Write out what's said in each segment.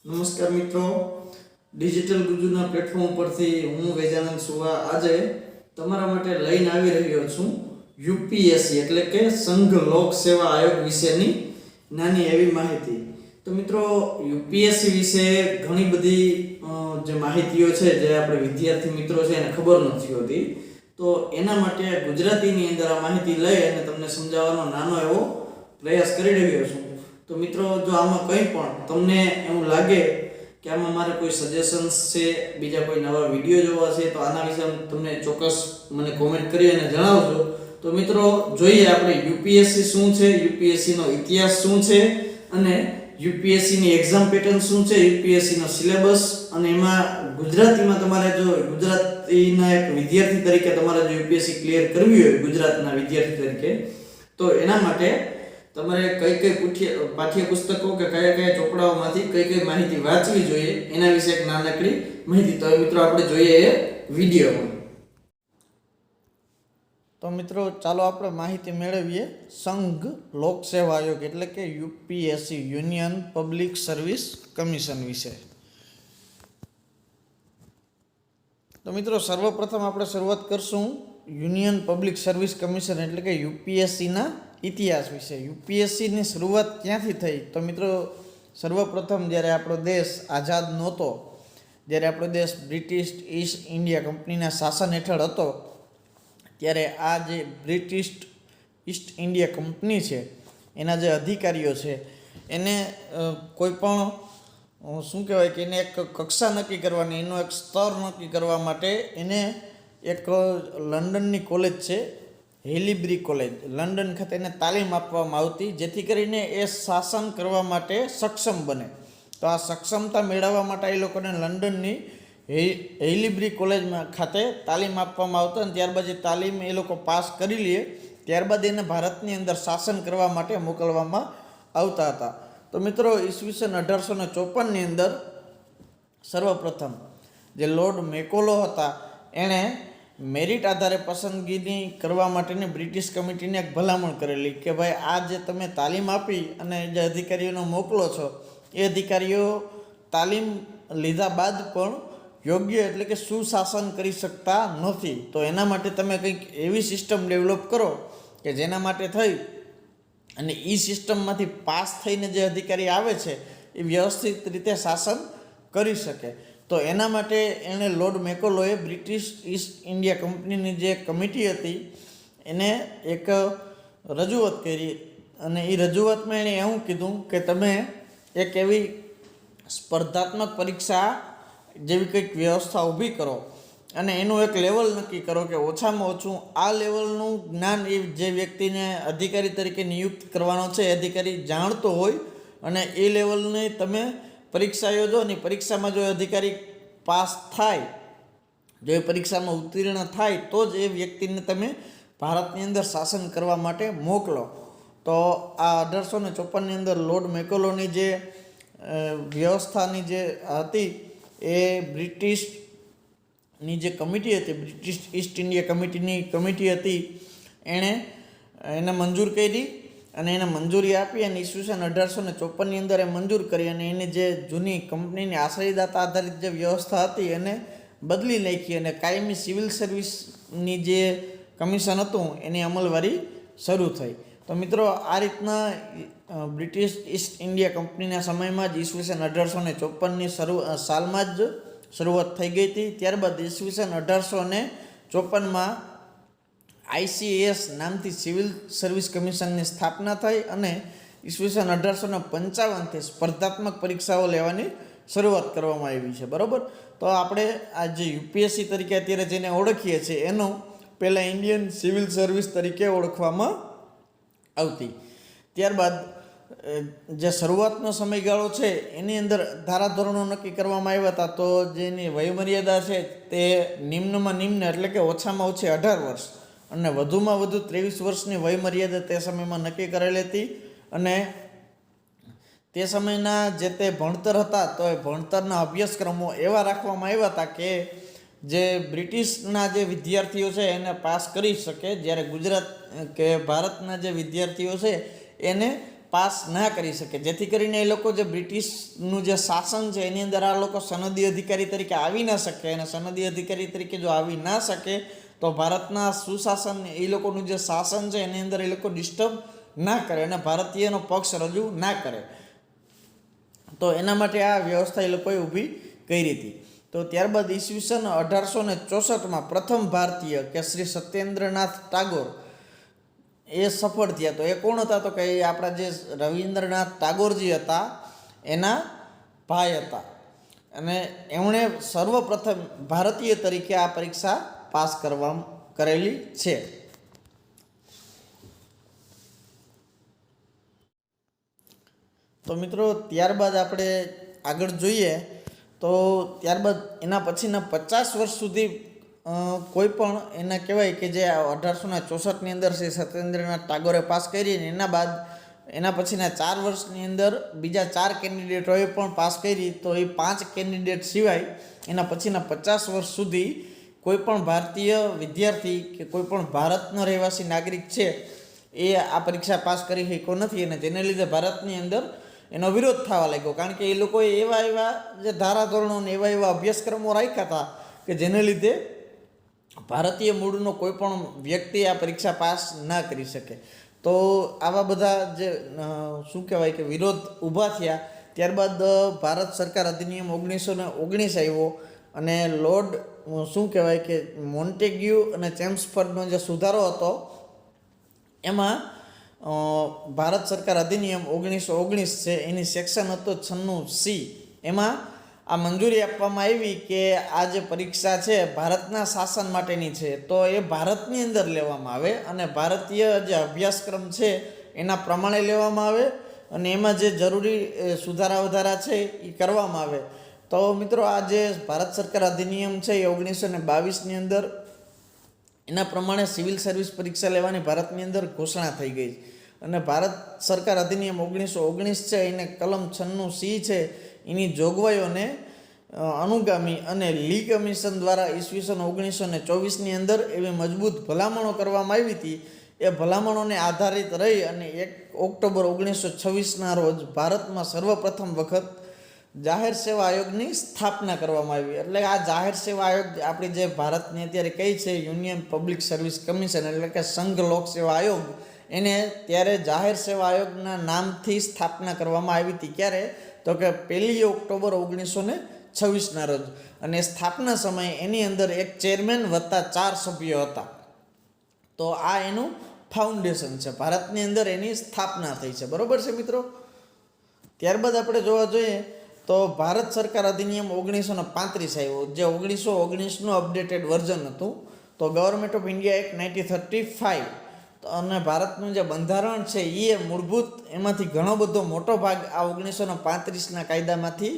નમસ્કાર મિત્રો, digital ગુજુના platform પરથી હું વેજાનંદ સુવા આજે તમારા માટે લઈને આવી રહ્યો છું યુપીએસસી એટલે કે સંઘ લોક સેવા આયોગ વિશેની નાની એવી માહિતી. તો મિત્રો, યુપીએસસી વિશે ઘણી બધી જે માહિતીઓ છે જે આપણે વિદ્યાર્થી મિત્રો છે એને ખબર નથી હોતી. તો એના માટે ગુજરાતીની અંદર આ માહિતી લઈ અને તમને સમજાવવાનો નાનો એવો પ્રયાસ કરી રહ્યો છું. તો મિત્રો, જો આમાં કંઈ પણ તમને એવું લાગે કે આમાં મારે કોઈ સજેશન્સ છે, બીજા કોઈ નવા વિડીયો જોવા છે, તો આના વિશે તમને ચોક્કસ મને કોમેન્ટ કરી અને જણાવજો. તો મિત્રો, જોઈએ આપણે યુપીએસસી શું છે, યુપીએસસીનો ઇતિહાસ શું છે અને યુપીએસસીની એક્ઝામ પેટર્ન શું છે, યુપીએસસીનો સિલેબસ, અને એમાં ગુજરાતીમાં તમારે જો ગુજરાતીના એક વિદ્યાર્થી તરીકે તમારે જો યુપીએસસી ક્લિયર કરવી હોય ગુજરાતના વિદ્યાર્થી તરીકે, તો એના માટે તમારે કઈ કઈ પાઠ્યપુસ્તકો કે કયા કયા ચોપડાઓમાંથી કઈ કઈ માહિતી વાંચવી જોઈએ એના વિશે એક નાનકડી માહિતી. તો મિત્રો, આપણે જોઈએ એ વિડીયોમાં. તો મિત્રો, ચાલો આપણે માહિતી મેળવીએ સંઘ લોક સેવા આયોગ એટલે કે UPSC union public service commission વિશે. તો મિત્રો, સર્વપ્રથમ આપણે શરૂઆત કરશું યુનિયન પબ્લિક સર્વિસ કમિશન એટલે કે યુપીએસસીના ઇતિહાસ વિશે. યુપીએસસીની શરૂઆત ક્યાંથી થઈ? તો મિત્રો, સર્વપ્રથમ જ્યારે આપણો દેશ આઝાદ નહોતો, જ્યારે આપણો દેશ બ્રિટિશ ઈસ્ટ ઇન્ડિયા કંપનીના શાસન હેઠળ હતો, ત્યારે આ જે બ્રિટિશ ઈસ્ટ ઇન્ડિયા કંપની છે એના જે અધિકારીઓ છે એને કોઈ પણ શું કહેવાય કે એને એક કક્ષા નક્કી કરવાની, એનો એક સ્તર નક્કી કરવા માટે એને એક લંડનની કોલેજ છે, હેલીબ્રી કોલેજ, લંડન ખાતે એને તાલીમ આપવામાં આવતી, જેથી કરીને એ શાસન કરવા માટે સક્ષમ બને. તો આ સક્ષમતા મેળવવા માટે એ લોકોને લંડનની હેલીબ્રી કોલેજમાં ખાતે તાલીમ આપવામાં આવતો, અને ત્યારબાદ એ તાલીમ એ લોકો પાસ કરી લે ત્યારબાદ એને ભારતની અંદર શાસન કરવા માટે મોકલવામાં આવતા હતા. તો મિત્રો, ઈસવીસન 1854ની અંદર સર્વપ્રથમ જે લોર્ડ મેકોલો હતા એણે મેરિટ આધારે પસંદગીની કરવા માટેની બ્રિટિશ કમિટીને એક ભલામણ કરેલી કે ભાઈ, આ જે તમે તાલીમ આપી અને જે અધિકારીઓને મોકલો છો એ અધિકારીઓ તાલીમ લીધા બાદ પણ યોગ્ય એટલે કે સુશાસન કરી શકતા નથી. તો એના માટે તમે કંઈક એવી સિસ્ટમ ડેવલપ કરો કે જેના માટે થઈ અને એ સિસ્ટમમાંથી પાસ થઈને જે અધિકારી આવે છે એ વ્યવસ્થિત રીતે શાસન કરી શકે. તો એના માટે એણે લોર્ડ મેકોલોએ બ્રિટિશ ઈસ્ટ ઇન્ડિયા કંપનીની જે કમિટી હતી એને એક રજૂઆત કરી, અને એ રજૂઆતમાં એણે એવું કીધું કે તમે એક એવી સ્પર્ધાત્મક પરીક્ષા જેવી કંઈક વ્યવસ્થા ઊભી કરો અને એનું એક લેવલ નક્કી કરો કે ઓછામાં ઓછું આ લેવલનું જ્ઞાન એ જે વ્યક્તિને અધિકારી તરીકે નિયુક્ત કરવાનો છે એ અધિકારી જાણતો હોય, અને એ લેવલની તમે પરીક્ષા યોજો અને પરીક્ષામાં જો અધિકારી પાસ થાય, જો એ પરીક્ષામાં ઉત્તીર્ણ થાય તો જ એ વ્યક્તિને તમે ભારતની અંદર શાસન કરવા માટે મોકલો. તો આ 1854ની અંદર લોર્ડ મેકોલોની જે વ્યવસ્થાની જે હતી એ બ્રિટિશની જે કમિટી હતી, બ્રિટિશ ઈસ્ટ ઇન્ડિયા કમિટી હતી, એને મંજૂર કરી અને એને મંજૂરી આપી અને ઈસવીસન 1854ની અંદર એ મંજૂર કરી અને એની જે જૂની કંપનીની આશ્રયદાતા આધારિત જે વ્યવસ્થા હતી એને બદલી નાખી અને કાયમી સિવિલ સર્વિસની જે કમિશન હતું એની અમલવારી શરૂ થઈ. તો મિત્રો, આ રીતના બ્રિટિશ ઈસ્ટ ઇન્ડિયા કંપનીના સમયમાં જ ઈસવીસન 1854ની સાલમાં જ શરૂઆત થઈ ગઈ હતી. ત્યારબાદ ઈસવીસન 1854માં ICAS નામથી સિવિલ સર્વિસ કમિશનની સ્થાપના થઈ અને ઈસવીસન 1855થી સ્પર્ધાત્મક પરીક્ષાઓ લેવાની શરૂઆત કરવામાં આવી છે. બરાબર. તો આપણે આ જે યુપીએસસી તરીકે અત્યારે જેને ઓળખીએ છીએ એનો પહેલાં ઇન્ડિયન સિવિલ સર્વિસ તરીકે ઓળખવામાં આવતી. ત્યારબાદ જે શરૂઆતનો સમયગાળો છે એની અંદર ધારાધોરણો નક્કી કરવામાં આવ્યા હતા. તો જેની વયમર્યાદા છે તે નિમ્નમાં નિમ્ન એટલે કે ઓછામાં ઓછી 18 વર્ષ અને વધુમાં વધુ 23 વર્ષની વયમર્યાદા તે સમયમાં નક્કી કરેલી હતી. અને તે સમયના જે તે ભણતર હતા તો એ ભણતરના અભ્યાસક્રમો એવા રાખવામાં આવ્યા હતા કે જે બ્રિટિશના જે વિદ્યાર્થીઓ છે એને પાસ કરી શકે, જ્યારે ભારતના જે વિદ્યાર્થીઓ છે એને પાસ ના કરી શકે, જેથી કરીને એ લોકો જે બ્રિટિશનું જે શાસન છે એની અંદર આ લોકો સનદી અધિકારી તરીકે આવી ના શકે, અને સનદી અધિકારી તરીકે જો આવી ના શકે તો ભારતના સુશાસન એ લોકોનું જે શાસન છે એની અંદર એ લોકો ડિસ્ટર્બ ના કરે અને ભારતીયનો પક્ષ રજૂ ના કરે. તો એના માટે આ વ્યવસ્થા એ લોકોએ ઊભી કરી હતી. તો ત્યારબાદ ઈસવીસન 1864માં પ્રથમ ભારતીય કે શ્રી સત્યેન્દ્રનાથ ટાગોર એ સફળ થયા. તો એ કોણ હતા? તો કે આપણા જે રવિન્દ્રનાથ ટાગોરજી હતા એના ભાઈ હતા, અને એમણે સર્વપ્રથમ ભારતીય તરીકે આ પરીક્ષા પાસ કરેલી છે. તો મિત્રો ત્યારબાદ આપણે આગળ જોઈએ તો ત્યારબાદ એના પછીના 50 વર્ષ સુધી કોઈ પણ એના કહેવાય કે જે 1864ની અંદર શ્રી સત્યેન્દ્રનાથ ટાગોરે પાસ કરી, ને એના પછીના 4 વર્ષની અંદર બીજા 4 કેન્ડિડેટોએ પણ પાસ કરી. તો એ 5 કેન્ડિડેટ સિવાય એના પછીના 50 વર્ષ સુધી કોઈ પણ ભારતીય વિદ્યાર્થી કે કોઈ પણ ભારતનો રહેવાસી નાગરિક છે એ આ પરીક્ષા પાસ કરી શક્યો નથી, અને જેને લીધે ભારતની અંદર એનો વિરોધ થવા લાગ્યો. કારણ કે એ લોકોએ એવા જે ધારાધોરણો ને એવા અભ્યાસક્રમો રાખ્યા હતા કે જેને લીધે ભારતીય મૂળનો કોઈ પણ વ્યક્તિ આ પરીક્ષા પાસ ના કરી શકે. તો આવા બધા જે શું કહેવાય કે વિરોધ ઊભા થયા. ત્યારબાદ ભારત સરકાર અધિનિયમ 1919 આવ્યો, અને લોર્ડ શું કહેવાય કે મોન્ટેગ્યુ અને ચેમ્સફર્ડનો જે સુધારો હતો એમાં ભારત સરકાર અધિનિયમ 1919 છે એની સેક્શન હતો 96C, એમાં આ મંજૂરી આપવામાં આવી કે આ જે પરીક્ષા છે ભારતના શાસન માટેની છે, તો એ ભારતની અંદર લેવામાં આવે અને ભારતીય જે અભ્યાસક્રમ છે એના પ્રમાણે લેવામાં આવે, અને એમાં જે જરૂરી સુધારા વધારા છે એ કરવામાં આવે. તો મિત્રો આ જે ભારત સરકાર અધિનિયમ છે એ 1922ની અંદર એના પ્રમાણે સિવિલ સર્વિસ પરીક્ષા લેવાની ભારતની અંદર ઘોષણા થઈ ગઈ, અને ભારત સરકાર અધિનિયમ 1919 છે એને કલમ 96C છે એની જોગવાઈઓને અનુગામી અને લી કમિશન દ્વારા ઈસવીસન 1924ની અંદર એવી મજબૂત ભલામણો કરવામાં આવી હતી. એ ભલામણોને આધારિત રહી અને 1 ઓક્ટોબર 1926ના રોજ ભારતમાં સર્વપ્રથમ વખત જાહેર સેવા આયોગની સ્થાપના કરવામાં આવી. એટલે આ જાહેર સેવા આયોગ આપણી જે ભારતની અત્યારે કઈ છે યુનિયન પબ્લિક સર્વિસ કમિશન, એટલે કે સંઘ લોક સેવા આયોગ, એને ત્યારે જાહેર સેવા આયોગના નામથી સ્થાપના કરવામાં આવી હતી. ક્યારે? તો કે 1 ઓક્ટોબર 1926ના રોજ. અને સ્થાપના સમયે એની અંદર એક ચેરમેન વત્તા 4 સભ્યો હતા. તો આ એનું ફાઉન્ડેશન છે, ભારતની અંદર એની સ્થાપના થઈ છે. બરોબર છે મિત્રો. ત્યારબાદ આપણે જોવા જોઈએ તો ભારત સરકાર અધિનિયમ 1935 આવ્યો, જે 1919નું અપડેટેડ વર્ઝન હતું. તો ગવર્મેન્ટ ઓફ ઇન્ડિયા એક્ટ 1935, અને ભારતનું જે બંધારણ છે એ મૂળભૂત એમાંથી ઘણો બધો મોટો ભાગ આ 1935ના કાયદામાંથી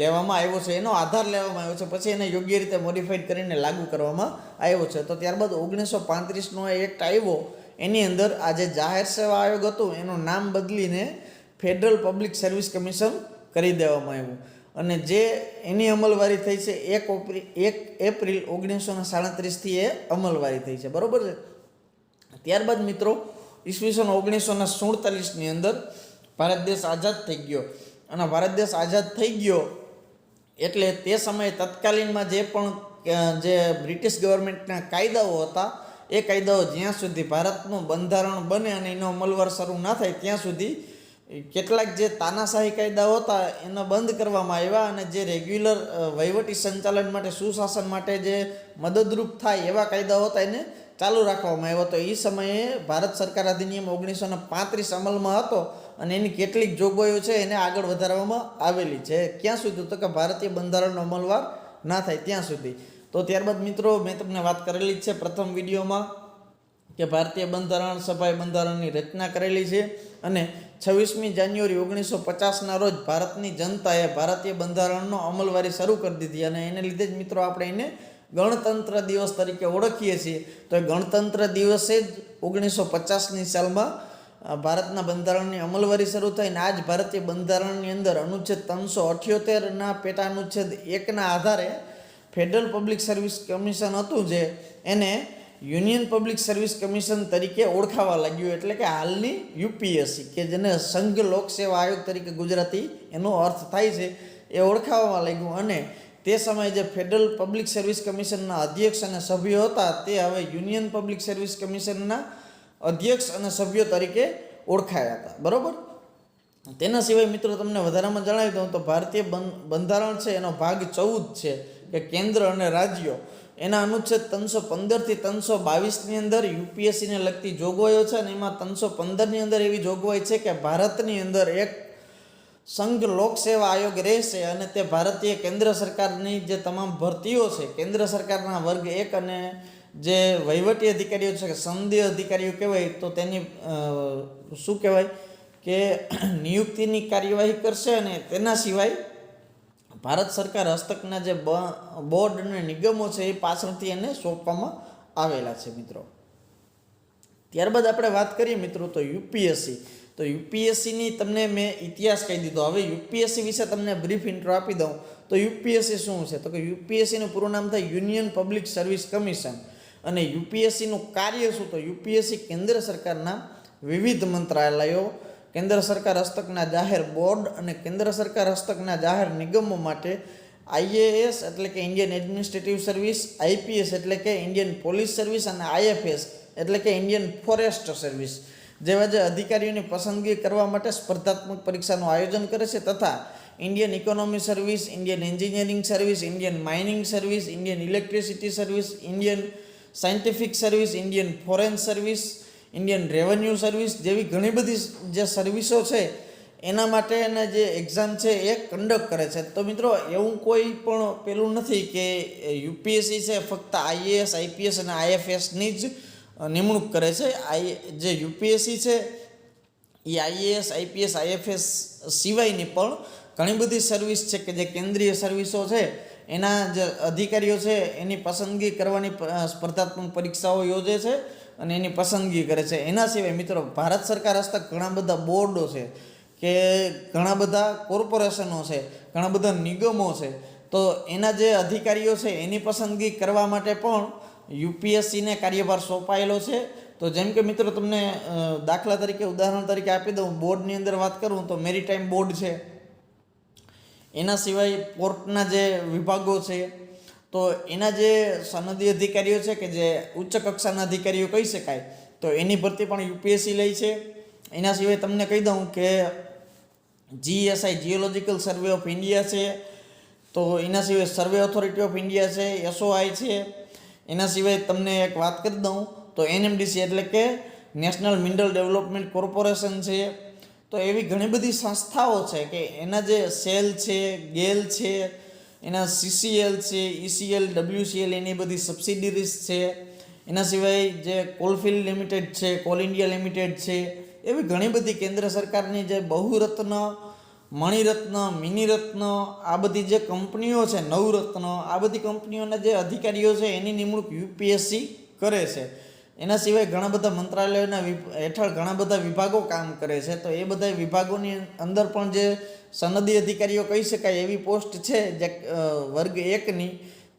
લેવામાં આવ્યો છે, એનો આધાર લેવામાં આવ્યો છે, પછી એને યોગ્ય રીતે મોડિફાઈડ કરીને લાગુ કરવામાં આવ્યો છે. તો ત્યારબાદ 1935નો એક્ટ આવ્યો, એની અંદર આ જે જાહેર સેવા આયોગ હતું એનું નામ બદલીને ફેડરલ પબ્લિક સર્વિસ કમિશન કરી દેવામાં આવ્યું, અને જે એની અમલવારી થઈ છે 1 એપ્રિલ 1937થી એ અમલવારી થઈ છે. બરાબર છે. ત્યારબાદ મિત્રો ઈસવીસન 1947ની અંદર ભારત દેશ આઝાદ થઈ ગયો, અને ભારત દેશ આઝાદ થઈ ગયો એટલે તે સમયે તત્કાલીનમાં જે પણ જે બ્રિટિશ ગવર્મેન્ટના કાયદાઓ હતા એ કાયદાઓ જ્યાં સુધી ભારતનું બંધારણ બને અને એનો અમલવાર શરૂ ના થાય ત્યાં સુધી કેટલાક જે તાનાશાહી કાયદાઓ હતા એને બંધ કરવામાં આવ્યા, અને જે રેગ્યુલર વહીવટી સંચાલન માટે સુશાસન માટે જે મદદરૂપ થાય એવા કાયદાઓ હતા એને ચાલુ રાખવામાં આવ્યો. તો એ સમયે ભારત સરકાર અધિનિયમ 1935 અમલમાં હતો, અને એની કેટલીક જોગવાઈઓ છે એને આગળ વધારવામાં આવેલી છે. ક્યાં સુધી? તો કે ભારતીય બંધારણનો અમલવાર ના થાય ત્યાં સુધી. તો ત્યારબાદ મિત્રો મેં તમને વાત કરેલી જ છે પ્રથમ વિડીયોમાં કે ભારતીય બંધારણ સભાએ બંધારણની રચના કરેલી છે, અને 26મી જાન્યુઆરી 1950ના રોજ ભારતની જનતાએ ભારતીય બંધારણનો અમલવારી શરૂ કરી દીધી, અને એને લીધે જ મિત્રો આપણે એને ગણતંત્ર દિવસ તરીકે ઓળખીએ છીએ. તો એ ગણતંત્ર દિવસે જ 1950ની સાલમાં ભારતના બંધારણની અમલવારી શરૂ થઈ, અને આજ ભારતીય બંધારણની અંદર અનુચ્છેદ 378ના પેટા અનુચ્છેદ 1ના આધારે ફેડરલ પબ્લિક સર્વિસ કમિશન હતું જે એને યુનિયન પબ્લિક સર્વિસ કમિશન તરીકે ઓળખાવા લાગ્યું, એટલે કે હાલની યુપીએસસી, કે જેને સંઘ લોક સેવા આયોગ તરીકે ગુજરાતી એનો અર્થ થાય છે, એ ઓળખાવા લાગ્યું. અને તે સમયે જે ફેડરલ પબ્લિક સર્વિસ કમિશનના અધ્યક્ષ અને સભ્યો હતા તે હવે યુનિયન પબ્લિક સર્વિસ કમિશનના અધ્યક્ષ અને સભ્યો તરીકે ઓળખાયા હતા. બરાબર. તેના સિવાય મિત્રો તમને વધારામાં જણાવી દઉં તો ભારતીય બંધારણ છે એનો ભાગ 14 છે કે કેન્દ્ર અને રાજ્યો, એના અનુચ્છેદ 315 થી 322ની અંદર યુપીએસસીને લગતી જોગવાઈઓ છે. અને એમાં 315ની અંદર એવી જોગવાઈ છે કે ભારતની અંદર એક સંઘ લોક સેવા આયોગ રહેશે અને તે ભારતીય કેન્દ્ર સરકારની જે તમામ ભરતીઓ છે, કેન્દ્ર સરકારના વર્ગ 1 અને જે વહીવટી અધિકારીઓ છે કે સંઘીય અધિકારીઓ કહેવાય, તો તેની શું કહેવાય કે નિયુક્તિની કાર્યવાહી કરશે. અને તેના સિવાય ભારત સરકાર હસ્તકના જે બોર્ડ અને નિગમો છે એ પાછળથી એને સોંપવામાં આવેલા છે મિત્રો. ત્યારબાદ આપણે વાત કરીએ મિત્રો તો યુપીએસસી. તો યુપીએસસીની તમને મેં ઇતિહાસ કહી દીધો. હવે યુપીએસસી વિશે તમને બ્રીફ ઇન્ટ્રો આપી દઉં તો યુપીએસસી શું છે? તો કે યુપીએસસીનું પૂરું નામ થાય યુનિયન પબ્લિક સર્વિસ કમિશન. અને યુપીએસસીનું કાર્ય શું? તો યુપીએસસી કેન્દ્ર સરકારના વિવિધ મંત્રાલયો, કેન્દ્ર સરકાર હસ્તકના જાહેર બોર્ડ અને કેન્દ્ર સરકાર હસ્તકના જાહેર નિગમો માટે આઈએએસ એટલે કે ઇન્ડિયન એડમિનિસ્ટ્રેટિવ સર્વિસ, આઈપીએસ એટલે કે ઇન્ડિયન પોલીસ સર્વિસ અને આઈએફએસ એટલે કે ઇન્ડિયન ફોરેસ્ટ સર્વિસ જેવા જે અધિકારીઓની પસંદગી કરવા માટે સ્પર્ધાત્મક પરીક્ષાનું આયોજન કરે છે. તથા Indian economy service, Indian engineering service, Indian mining service, Indian electricity service, Indian scientific service, Indian foreign service, Indian revenue service જેવી ઘણી બધી જે સર્વિસો છે એના માટેના જે એક્ઝામ છે એ કન્ડક્ટ કરે છે. તો મિત્રો એવું કોઈ પણ પેલું નથી કે યુપીએસસી છે ફક્ત આઈએએસ, આઈપીએસ અને આઈએફએસની જ નિમણૂક કરે છે. જે યુપીએસસી છે એ આઈએએસ, આઈપીએસ, આઈએફએસ સિવાયની પણ ઘણી બધી સર્વિસ છે કે જે કેન્દ્રીય સર્વિસો છે એના જે અધિકારીઓ છે એની પસંદગી કરવાની સ્પર્ધાત્મક પરીક્ષાઓ યોજે છે અને એની પસંદગી કરે છે. એના સિવાય મિત્રો ભારત સરકાર હસ્તક ઘણા બધા બોર્ડો છે કે ઘણા બધા કોર્પોરેશનો છે, ઘણા બધા નિગમો છે. તો એના જે અધિકારીઓ છે એની પસંદગી કરવા માટે પણ યુપીએસસીને કાર્યભાર સોંપાયેલો છે. તો જેમ કે મિત્રો તમને દાખલા તરીકે ઉદાહરણ તરીકે આપી દઉં, બોર્ડની અંદર વાત કરું તો મેરીટાઈમ બોર્ડ છે. એના સિવાય પોર્ટના જે વિભાગો છે તો એના જે સનદી અધિકારીઓ છે કે જે ઉચ્ચ કક્ષાના અધિકારીઓ કહી શકાય, તો એની ભરતી પણ યુપીએસસી લે છે. એના સિવાય તમને કહી દઉં કે GSI geological survey of India છે, તો એના સિવાય સર્વે ઓથોરિટી ઓફ ઇન્ડિયા છે, એસઓઆઈ છે. એના સિવાય તમને એક વાત કરી દઉં તો એનએમડીસી એટલે કે નેશનલ મિનરલ ડેવલપમેન્ટ કોર્પોરેશન છે. તો એવી ઘણી બધી સંસ્થાઓ છે કે એના જે સેલ છે, ગેલ છે, એના સીસીએલ છે, ઈસીએલ, ડબ્લ્યુસીએલ એની બધી સબસિડિરીઝ છે. એના સિવાય જે કોલફિલ્ડ લિમિટેડ છે, કોલ ઇન્ડિયા લિમિટેડ છે, એવી ઘણી બધી કેન્દ્ર સરકારની જે બહુરત્ન, મણિરત્ન, મિનિરત્ન આ બધી જે કંપનીઓ છે, નવરત્ન, આ બધી કંપનીઓના જે અધિકારીઓ છે એની નિમણૂક યુપીએસસી કરે છે. એના સિવાય ઘણા બધા મંત્રાલયોના હેઠળ ઘણા બધા વિભાગો કામ કરે છે. તો એ બધા વિભાગોની અંદર પણ જે સનદી અધિકારીઓ કહી શકાય એવી પોસ્ટ છે જે વર્ગ 1ની,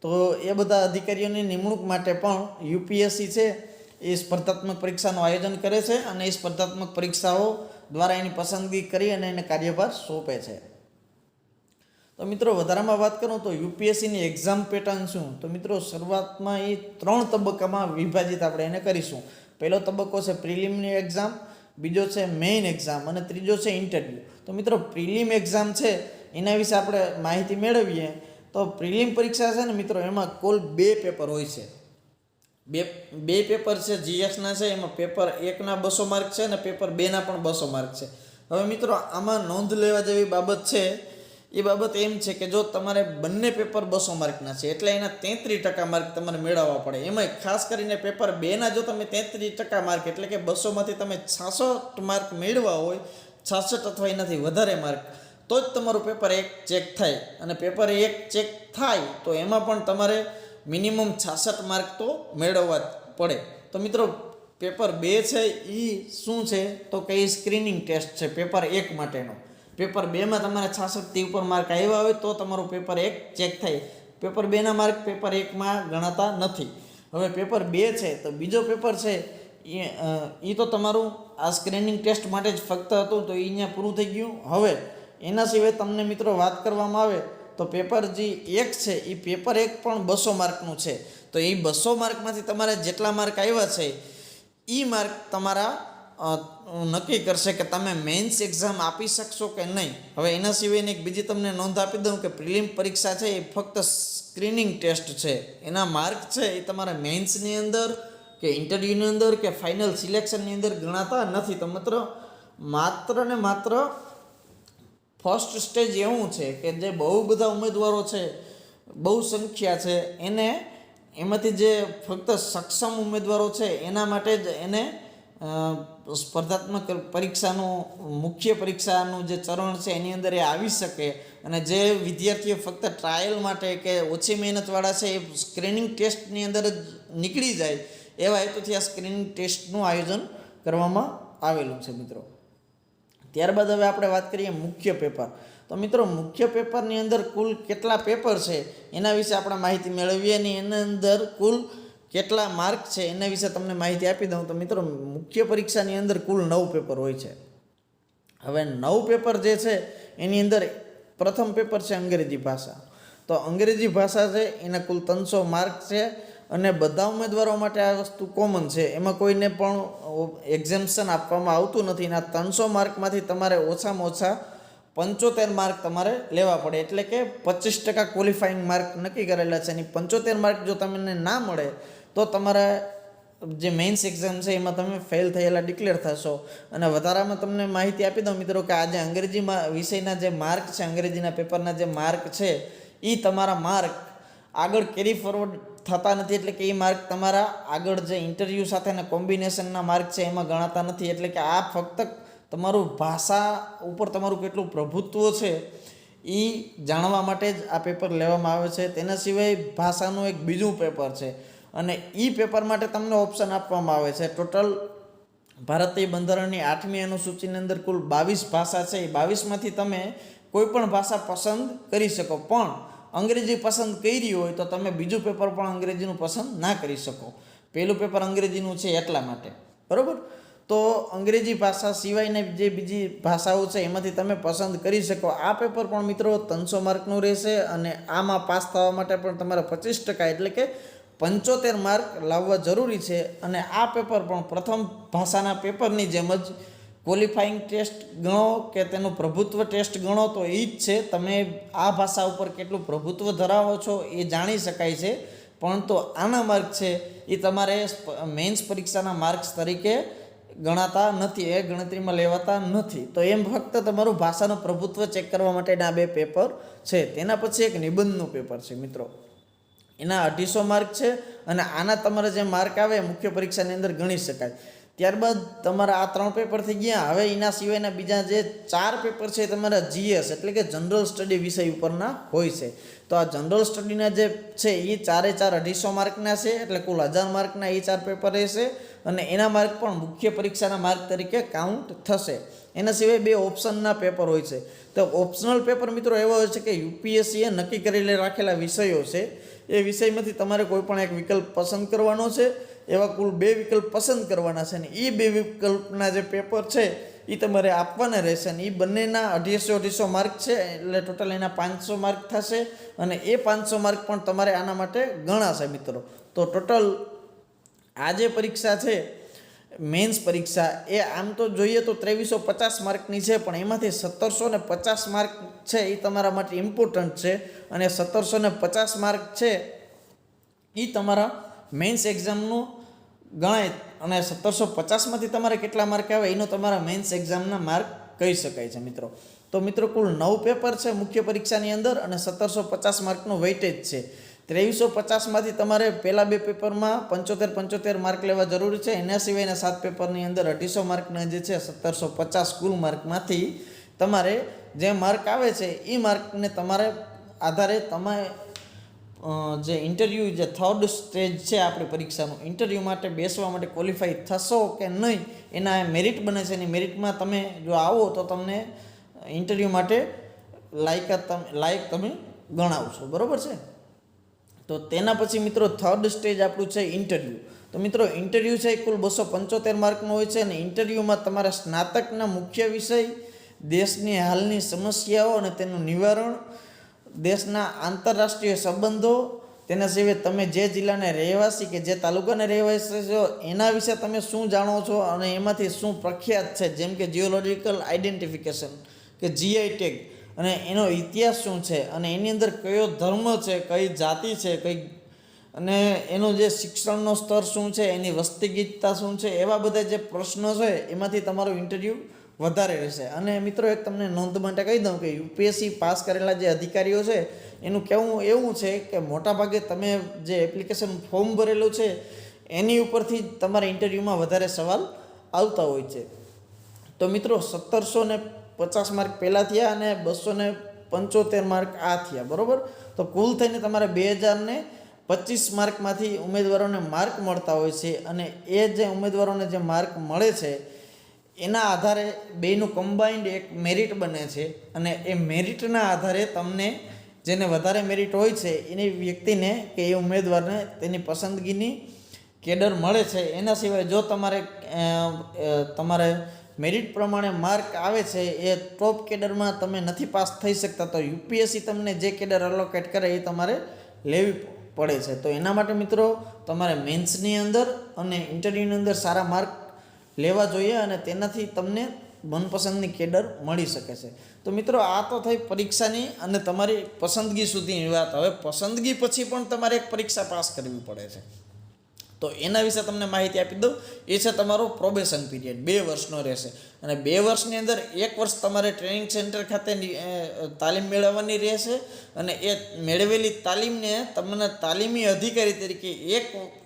તો એ બધા અધિકારીઓની નિમણૂક માટે પણ યુપીએસસી છે એ સ્પર્ધાત્મક પરીક્ષાનું આયોજન કરે છે અને એ સ્પર્ધાત્મક પરીક્ષાઓ દ્વારા એની પસંદગી કરી અને એને કાર્યભાર સોંપે છે. તો મિત્રો વધારામાં વાત કરું તો યુપીએસસીની એક્ઝામ પેટર્ન શું? તો મિત્રો શરૂઆતમાં એ 3 તબક્કામાં વિભાજિત આપણે એને કરીશું. પહેલો તબક્કો છે પ્રિલિમિનરી એક્ઝામ, બીજો છે મેઇન એક્ઝામ અને ત્રીજો છે ઇન્ટરવ્યૂ. તો મિત્રો પ્રિલિમ એક્ઝામ છે એના વિશે આપણે માહિતી મેળવીએ તો પ્રિલિમ પરીક્ષા છે ને મિત્રો એમાં કુલ 2 પેપર હોય છે. બે પેપર છે જીએસના છે, એમાં પેપર 1ના 200 માર્ક છે અને પેપર 2ના પણ 200 માર્ક છે. હવે મિત્રો આમાં નોંધ લેવા જેવી બાબત છે એ બાબત એમ છે કે જો તમારે બંને પેપર 200 માર્કના છે એટલે એના 33% માર્ક તમારે મેળવવા પડે. એમાંય ખાસ કરીને પેપર 2ના જો તમે 33% માર્ક એટલે કે 200માંથી તમે 66 માર્ક મેળવવા હોય, 66 અથવા એનાથી વધારે માર્ક, તો જ તમારું પેપર 1 ચેક થાય. અને પેપર 1 ચેક થાય તો એમાં પણ તમારે મિનિમમ 66 માર્ક તો મેળવવા જ પડે. તો મિત્રો પેપર 2 છે એ શું છે તો કે એ સ્ક્રીનિંગ ટેસ્ટ છે પેપર 1 માટેનો. પેપર 2માં તમારે 66થી ઉપર માર્ક આવ્યા હોય તો તમારું પેપર 1 ચેક થાય. પેપર 2ના માર્ક પેપર 1માં ગણાતા નથી. હવે પેપર 2 છે તો બીજો પેપર છે એ તો તમારું આ સ્ક્રીનિંગ ટેસ્ટ માટે જ ફક્ત હતું, તો એ અહીંયા પૂરું થઈ ગયું. હવે એના સિવાય તમને મિત્રો વાત કરવામાં આવે તો પેપર જે 1 છે એ પેપર 1 પણ 200 માર્કનું છે. તો એ 200 માર્કમાંથી તમારે જેટલા માર્ક આવ્યા છે એ માર્ક તમારા નક્કી કરશે કે તમે મેન્સ એક્ઝામ આપી શકશો કે નહીં. હવે એના સિવાયની એક બીજી તમને નોંધ આપી દઉં કે પ્રિલિમ પરીક્ષા છે એ ફક્ત સ્ક્રીનિંગ ટેસ્ટ છે. એના માર્ક છે એ તમારા મેન્સની અંદર કે ઇન્ટરવ્યૂની અંદર કે ફાઇનલ સિલેક્શનની અંદર ગણાતા નથી. તો માત્ર ને માત્ર ફર્સ્ટ સ્ટેજ એવું છે કે જે બહુ બધા ઉમેદવારો છે, બહુ સંખ્યા છે, એમાંથી જે ફક્ત સક્ષમ ઉમેદવારો છે એના માટે જ એને સ્પર્ધાત્મક પરીક્ષાનું મુખ્ય પરીક્ષાનું જે ચરણ છે એની અંદર એ આવી શકે. અને જે વિદ્યાર્થીઓ ફક્ત ટ્રાયલ માટે કે ઓછી મહેનતવાળા છે એ સ્ક્રીનિંગ ટેસ્ટની અંદર જ નીકળી જાય એવા હેતુથી આ સ્ક્રીનિંગ ટેસ્ટનું આયોજન કરવામાં આવેલું છે મિત્રો. ત્યારબાદ હવે આપણે વાત કરીએ મુખ્ય પેપર. તો મિત્રો મુખ્ય પેપરની અંદર કુલ કેટલા પેપર છે એના વિશે આપણે માહિતી મેળવીએ અને એના અંદર કુલ કેટલા માર્ક છે એના વિશે તમને માહિતી આપી દઉં. તો મિત્રો મુખ્ય પરીક્ષાની અંદર કુલ 9 પેપર હોય છે. હવે 9 પેપર જે છે એની અંદર પ્રથમ પેપર છે અંગ્રેજી ભાષા. તો અંગ્રેજી ભાષા છે એના કુલ 300 માર્ક છે અને બધા ઉમેદવારો માટે આ વસ્તુ કોમન છે, એમાં કોઈને પણ એક્ઝેમ્પશન આપવામાં આવતું નથી. એના 300 માર્કમાંથી તમારે ઓછામાં ઓછા 75 માર્ક તમારે લેવા પડે, એટલે કે 25% ક્વોલિફાઈંગ માર્ક નક્કી કરેલા છે. અને 75 માર્ક જો તમને ના મળે તો તમારા જે મેઇન્સ એક્ઝામ છે એમાં તમે ફેલ થયેલા ડિક્લેર થશો. અને વધારામાં તમને માહિતી આપી દઉં મિત્રો કે આ જે અંગ્રેજીમાં વિષયના જે માર્ક છે, અંગ્રેજીના પેપરના જે માર્ક છે એ તમારા માર્ક આગળ કેરી ફોરવર્ડ થતા નથી. એટલે કે એ માર્ક તમારા આગળ જે ઇન્ટરવ્યૂ સાથેના કોમ્બિનેશનના માર્ક છે એમાં ગણાતા નથી. એટલે કે આ ફક્ત તમારું ભાષા ઉપર તમારું કેટલું પ્રભુત્વ છે એ જાણવા માટે જ આ પેપર લેવામાં આવે છે. તેના સિવાય ભાષાનું એક બીજું પેપર છે અને એ પેપર માટે તમને ઓપ્શન આપવામાં આવે છે. ટોટલ ભારતીય બંધારણની 8મી અનુસૂચિની અંદર કુલ 22 ભાષા છે. એ 22માંથી તમે કોઈ પણ ભાષા પસંદ કરી શકો, પણ અંગ્રેજી પસંદ કરી હોય તો તમે બીજું પેપર પણ અંગ્રેજીનું પસંદ ના કરી શકો. પહેલું પેપર અંગ્રેજીનું છે એટલા માટે, બરાબર. તો અંગ્રેજી ભાષા સિવાયની જે બીજી ભાષાઓ છે એમાંથી તમે પસંદ કરી શકો. આ પેપર પણ મિત્રો 300 માર્કનું રહેશે અને આમાં પાસ થવા માટે પણ તમારે 25% એટલે કે 75 માર્ક લાવવા જરૂરી છે. અને આ પેપર પણ પ્રથમ ભાષાના પેપરની જેમ જ ક્વોલિફાઈંગ ટેસ્ટ ગણો કે તેનું પ્રભુત્વ ટેસ્ટ ગણો તો એ જ છે. તમે આ ભાષા ઉપર કેટલું પ્રભુત્વ ધરાવો છો એ જાણી શકાય છે, પરંતુ આના માર્ક છે એ તમારે મેઇન્સ પરીક્ષાના માર્ક્સ તરીકે ગણાતા નથી, એ ગણતરીમાં લેવાતા નથી. તો એમ ફક્ત તમારું ભાષાનું પ્રભુત્વ ચેક કરવા માટેના 2 પેપર છે. તેના પછી એક નિબંધનું પેપર છે મિત્રો, એના 250 માર્ક છે અને આના તમારે જે માર્ક આવે મુખ્ય પરીક્ષાની અંદર ગણી શકાય. ત્યારબાદ તમારા આ 3 પેપર થઈ ગયા. હવે એના સિવાયના બીજા જે 4 પેપર છે તમારા GS એટલે કે જનરલ સ્ટડી વિષય ઉપરના હોય છે. તો આ જનરલ સ્ટડીના જે છે એ 4 250 માર્કના છે, એટલે કુલ 1000 માર્કના એ 4 પેપર રહેશે અને એના માર્ક પણ મુખ્ય પરીક્ષાના માર્ક તરીકે કાઉન્ટ થશે. એના સિવાય 2 ઓપ્શનના પેપર હોય છે. તો ઓપ્શનલ પેપર મિત્રો એવો હોય છે કે યુપીએસસીએ નક્કી કરેલા રાખેલા વિષયો છે, એ વિષયમાંથી તમારે કોઈ પણ એક વિકલ્પ પસંદ કરવાનો છે. એવા કુલ 2 વિકલ્પ પસંદ કરવાના છે અને એ 2 વિકલ્પના જે પેપર છે એ તમારે આપવાના રહેશે. અને એ બંનેના 250 માર્ક છે, એટલે ટોટલ એના 500 માર્ક થશે અને એ 500 માર્ક પણ તમારે આના માટે ગણાશે મિત્રો. તો ટોટલ આ જે પરીક્ષા છે મેન્સ પરીક્ષા એ આમ તો જોઈએ તો 2350 માર્કની છે, પણ એમાંથી 1750 માર્ક છે એ તમારા માટે ઇમ્પોર્ટન્ટ છે અને 1750 માર્ક છે એ તમારા મેન્સ એક્ઝામનું ગણાય. અને 1750માંથી તમારે કેટલા માર્ક આવે એનો તમારા મેન્સ એક્ઝામના માર્ક કહી શકાય છે મિત્રો. તો મિત્રો કુલ 9 પેપર છે મુખ્ય પરીક્ષાની અંદર અને 1750 માર્કનું વેઇટેજ છે. 2350માંથી તમારે પહેલાં 2 પેપરમાં 75 માર્ક લેવા જરૂરી છે. એના સિવાયના 7 પેપરની અંદર 250 માર્કના જે છે 1750 કુલ માર્કમાંથી તમારે જે માર્ક આવે છે એ માર્કને તમારે આધારે તમે જે ઇન્ટરવ્યૂ જે 3rd સ્ટેજ છે આપણી પરીક્ષાનું ઇન્ટરવ્યૂ માટે બેસવા માટે ક્વોલિફાઈ થશો કે નહીં એના મેરિટ બને છે. એની મેરિટમાં તમે જો આવો તો તમને ઇન્ટરવ્યૂ માટે લાયક તમે ગણાવશો, બરાબર છે. તો તેના પછી મિત્રો થર્ડ સ્ટેજ આપણું છે ઇન્ટરવ્યૂ. તો મિત્રો ઇન્ટરવ્યૂ છે એ કુલ 275 માર્કનો હોય છે અને ઇન્ટરવ્યૂમાં તમારા સ્નાતકના મુખ્ય વિષય, દેશની હાલની સમસ્યાઓ અને તેનું નિવારણ, દેશના આંતરરાષ્ટ્રીય સંબંધો, તેના સિવાય તમે જે જિલ્લાના રહેવાસી કે જે તાલુકાના રહેવાસી છો એના વિશે તમે શું જાણો છો અને એમાંથી શું પ્રખ્યાત છે, જેમ કે જીઓલોજિકલ આઇડેન્ટિફિકેશન કે જીઆઈ ટેગ, અને એનો ઇતિહાસ શું છે, અને એની અંદર કયો ધર્મ છે, કઈ જાતિ છે, કઈ, અને એનું જે શિક્ષણનો સ્તર શું છે, એની વસ્તી ગીતતા શું છે, એવા બધા જે પ્રશ્નો છે એમાંથી તમારું ઇન્ટરવ્યૂ વધારે રહેશે. અને મિત્રો એક તમને નોંધ માટે કહી દઉં કે યુપીએસસી પાસ કરેલા જે અધિકારીઓ છે એનું કહેવું એવું છે કે મોટાભાગે તમે જે એપ્લિકેશન ફોર્મ ભરેલું છે એની ઉપરથી તમારા ઇન્ટરવ્યૂમાં વધારે સવાલ આવતા હોય છે. તો મિત્રો 1750 માર્ક પહેલાં થયા અને 275 માર્ક આ થયા, બરાબર. તો કુલ થઈને તમારે 2025 માર્કમાંથી ઉમેદવારોને માર્ક મળતા હોય છે અને એ જે ઉમેદવારોને જે માર્ક મળે છે એના આધારે બેયનું કમ્બાઇન્ડ એક મેરિટ બને છે અને એ મેરિટના આધારે તમને જેને વધારે મેરિટ હોય છે એની વ્યક્તિને કે એ ઉમેદવારને તેની પસંદગીની કેડર મળે છે. એના સિવાય જો તમારે મેરિટ પ્રમાણે માર્ક આવે છે એ ટોપ કેડરમાં તમે નથી પાસ થઈ શકતા તો યુપીએસસી તમને જે કેડર એલોકેટ કરે એ તમારે લેવી પડે છે. તો એના માટે મિત્રો તમારે મેન્સની અંદર અને ઇન્ટરવ્યૂની અંદર સારા માર્ક લેવા જોઈએ અને તેનાથી તમને મનપસંદની કેડર મળી શકે છે. તો મિત્રો આ તો થઈ પરીક્ષાની અને તમારી પસંદગી સુધીની વાત. હવે પસંદગી પછી પણ તમારે એક પરીક્ષા પાસ કરવી પડે છે. તો એના વિશે તમને માહિતી આપી દઉં. એ છે તમારો પ્રોબેશન પીરિયડ, 2 વર્ષનો રહેશે અને 2 વર્ષની અંદર 1 વર્ષ તમારે ટ્રેનિંગ સેન્ટર ખાતે તાલીમ મેળવવાની રહેશે અને એ મેળવેલી તાલીમને તમને તાલીમી અધિકારી તરીકે 1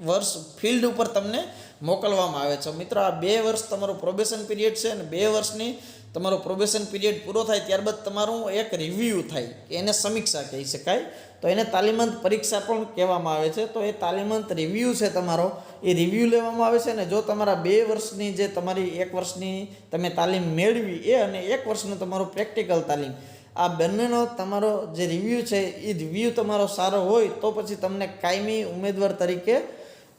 વર્ષ ફિલ્ડ ઉપર તમને મોકલવામાં આવે છે. મિત્રો આ 2 વર્ષ તમારો પ્રોબેશન પીરિયડ છે અને 2 વર્ષની તમારો પ્રોબેશન પીરિયડ પૂરો થાય ત્યારબાદ તમારું એક રિવ્યૂ થાય કે એને સમીક્ષા કહી શકાય. તો એને તાલીમાંત પરીક્ષા પણ કહેવામાં આવે છે. તો એ તાલીમાંત રિવ્યૂ છે તમારો, એ રિવ્યૂ લેવામાં આવે છે અને જો તમારા 2 વર્ષની જે તમારી 1 વર્ષની તમે તાલીમ મેળવી એ અને 1 વર્ષનો તમારો પ્રેક્ટિકલ તાલીમ, આ બંનેનો તમારો જે રિવ્યૂ છે એ રિવ્યૂ તમારો સારો હોય તો પછી તમને કાયમી ઉમેદવાર તરીકે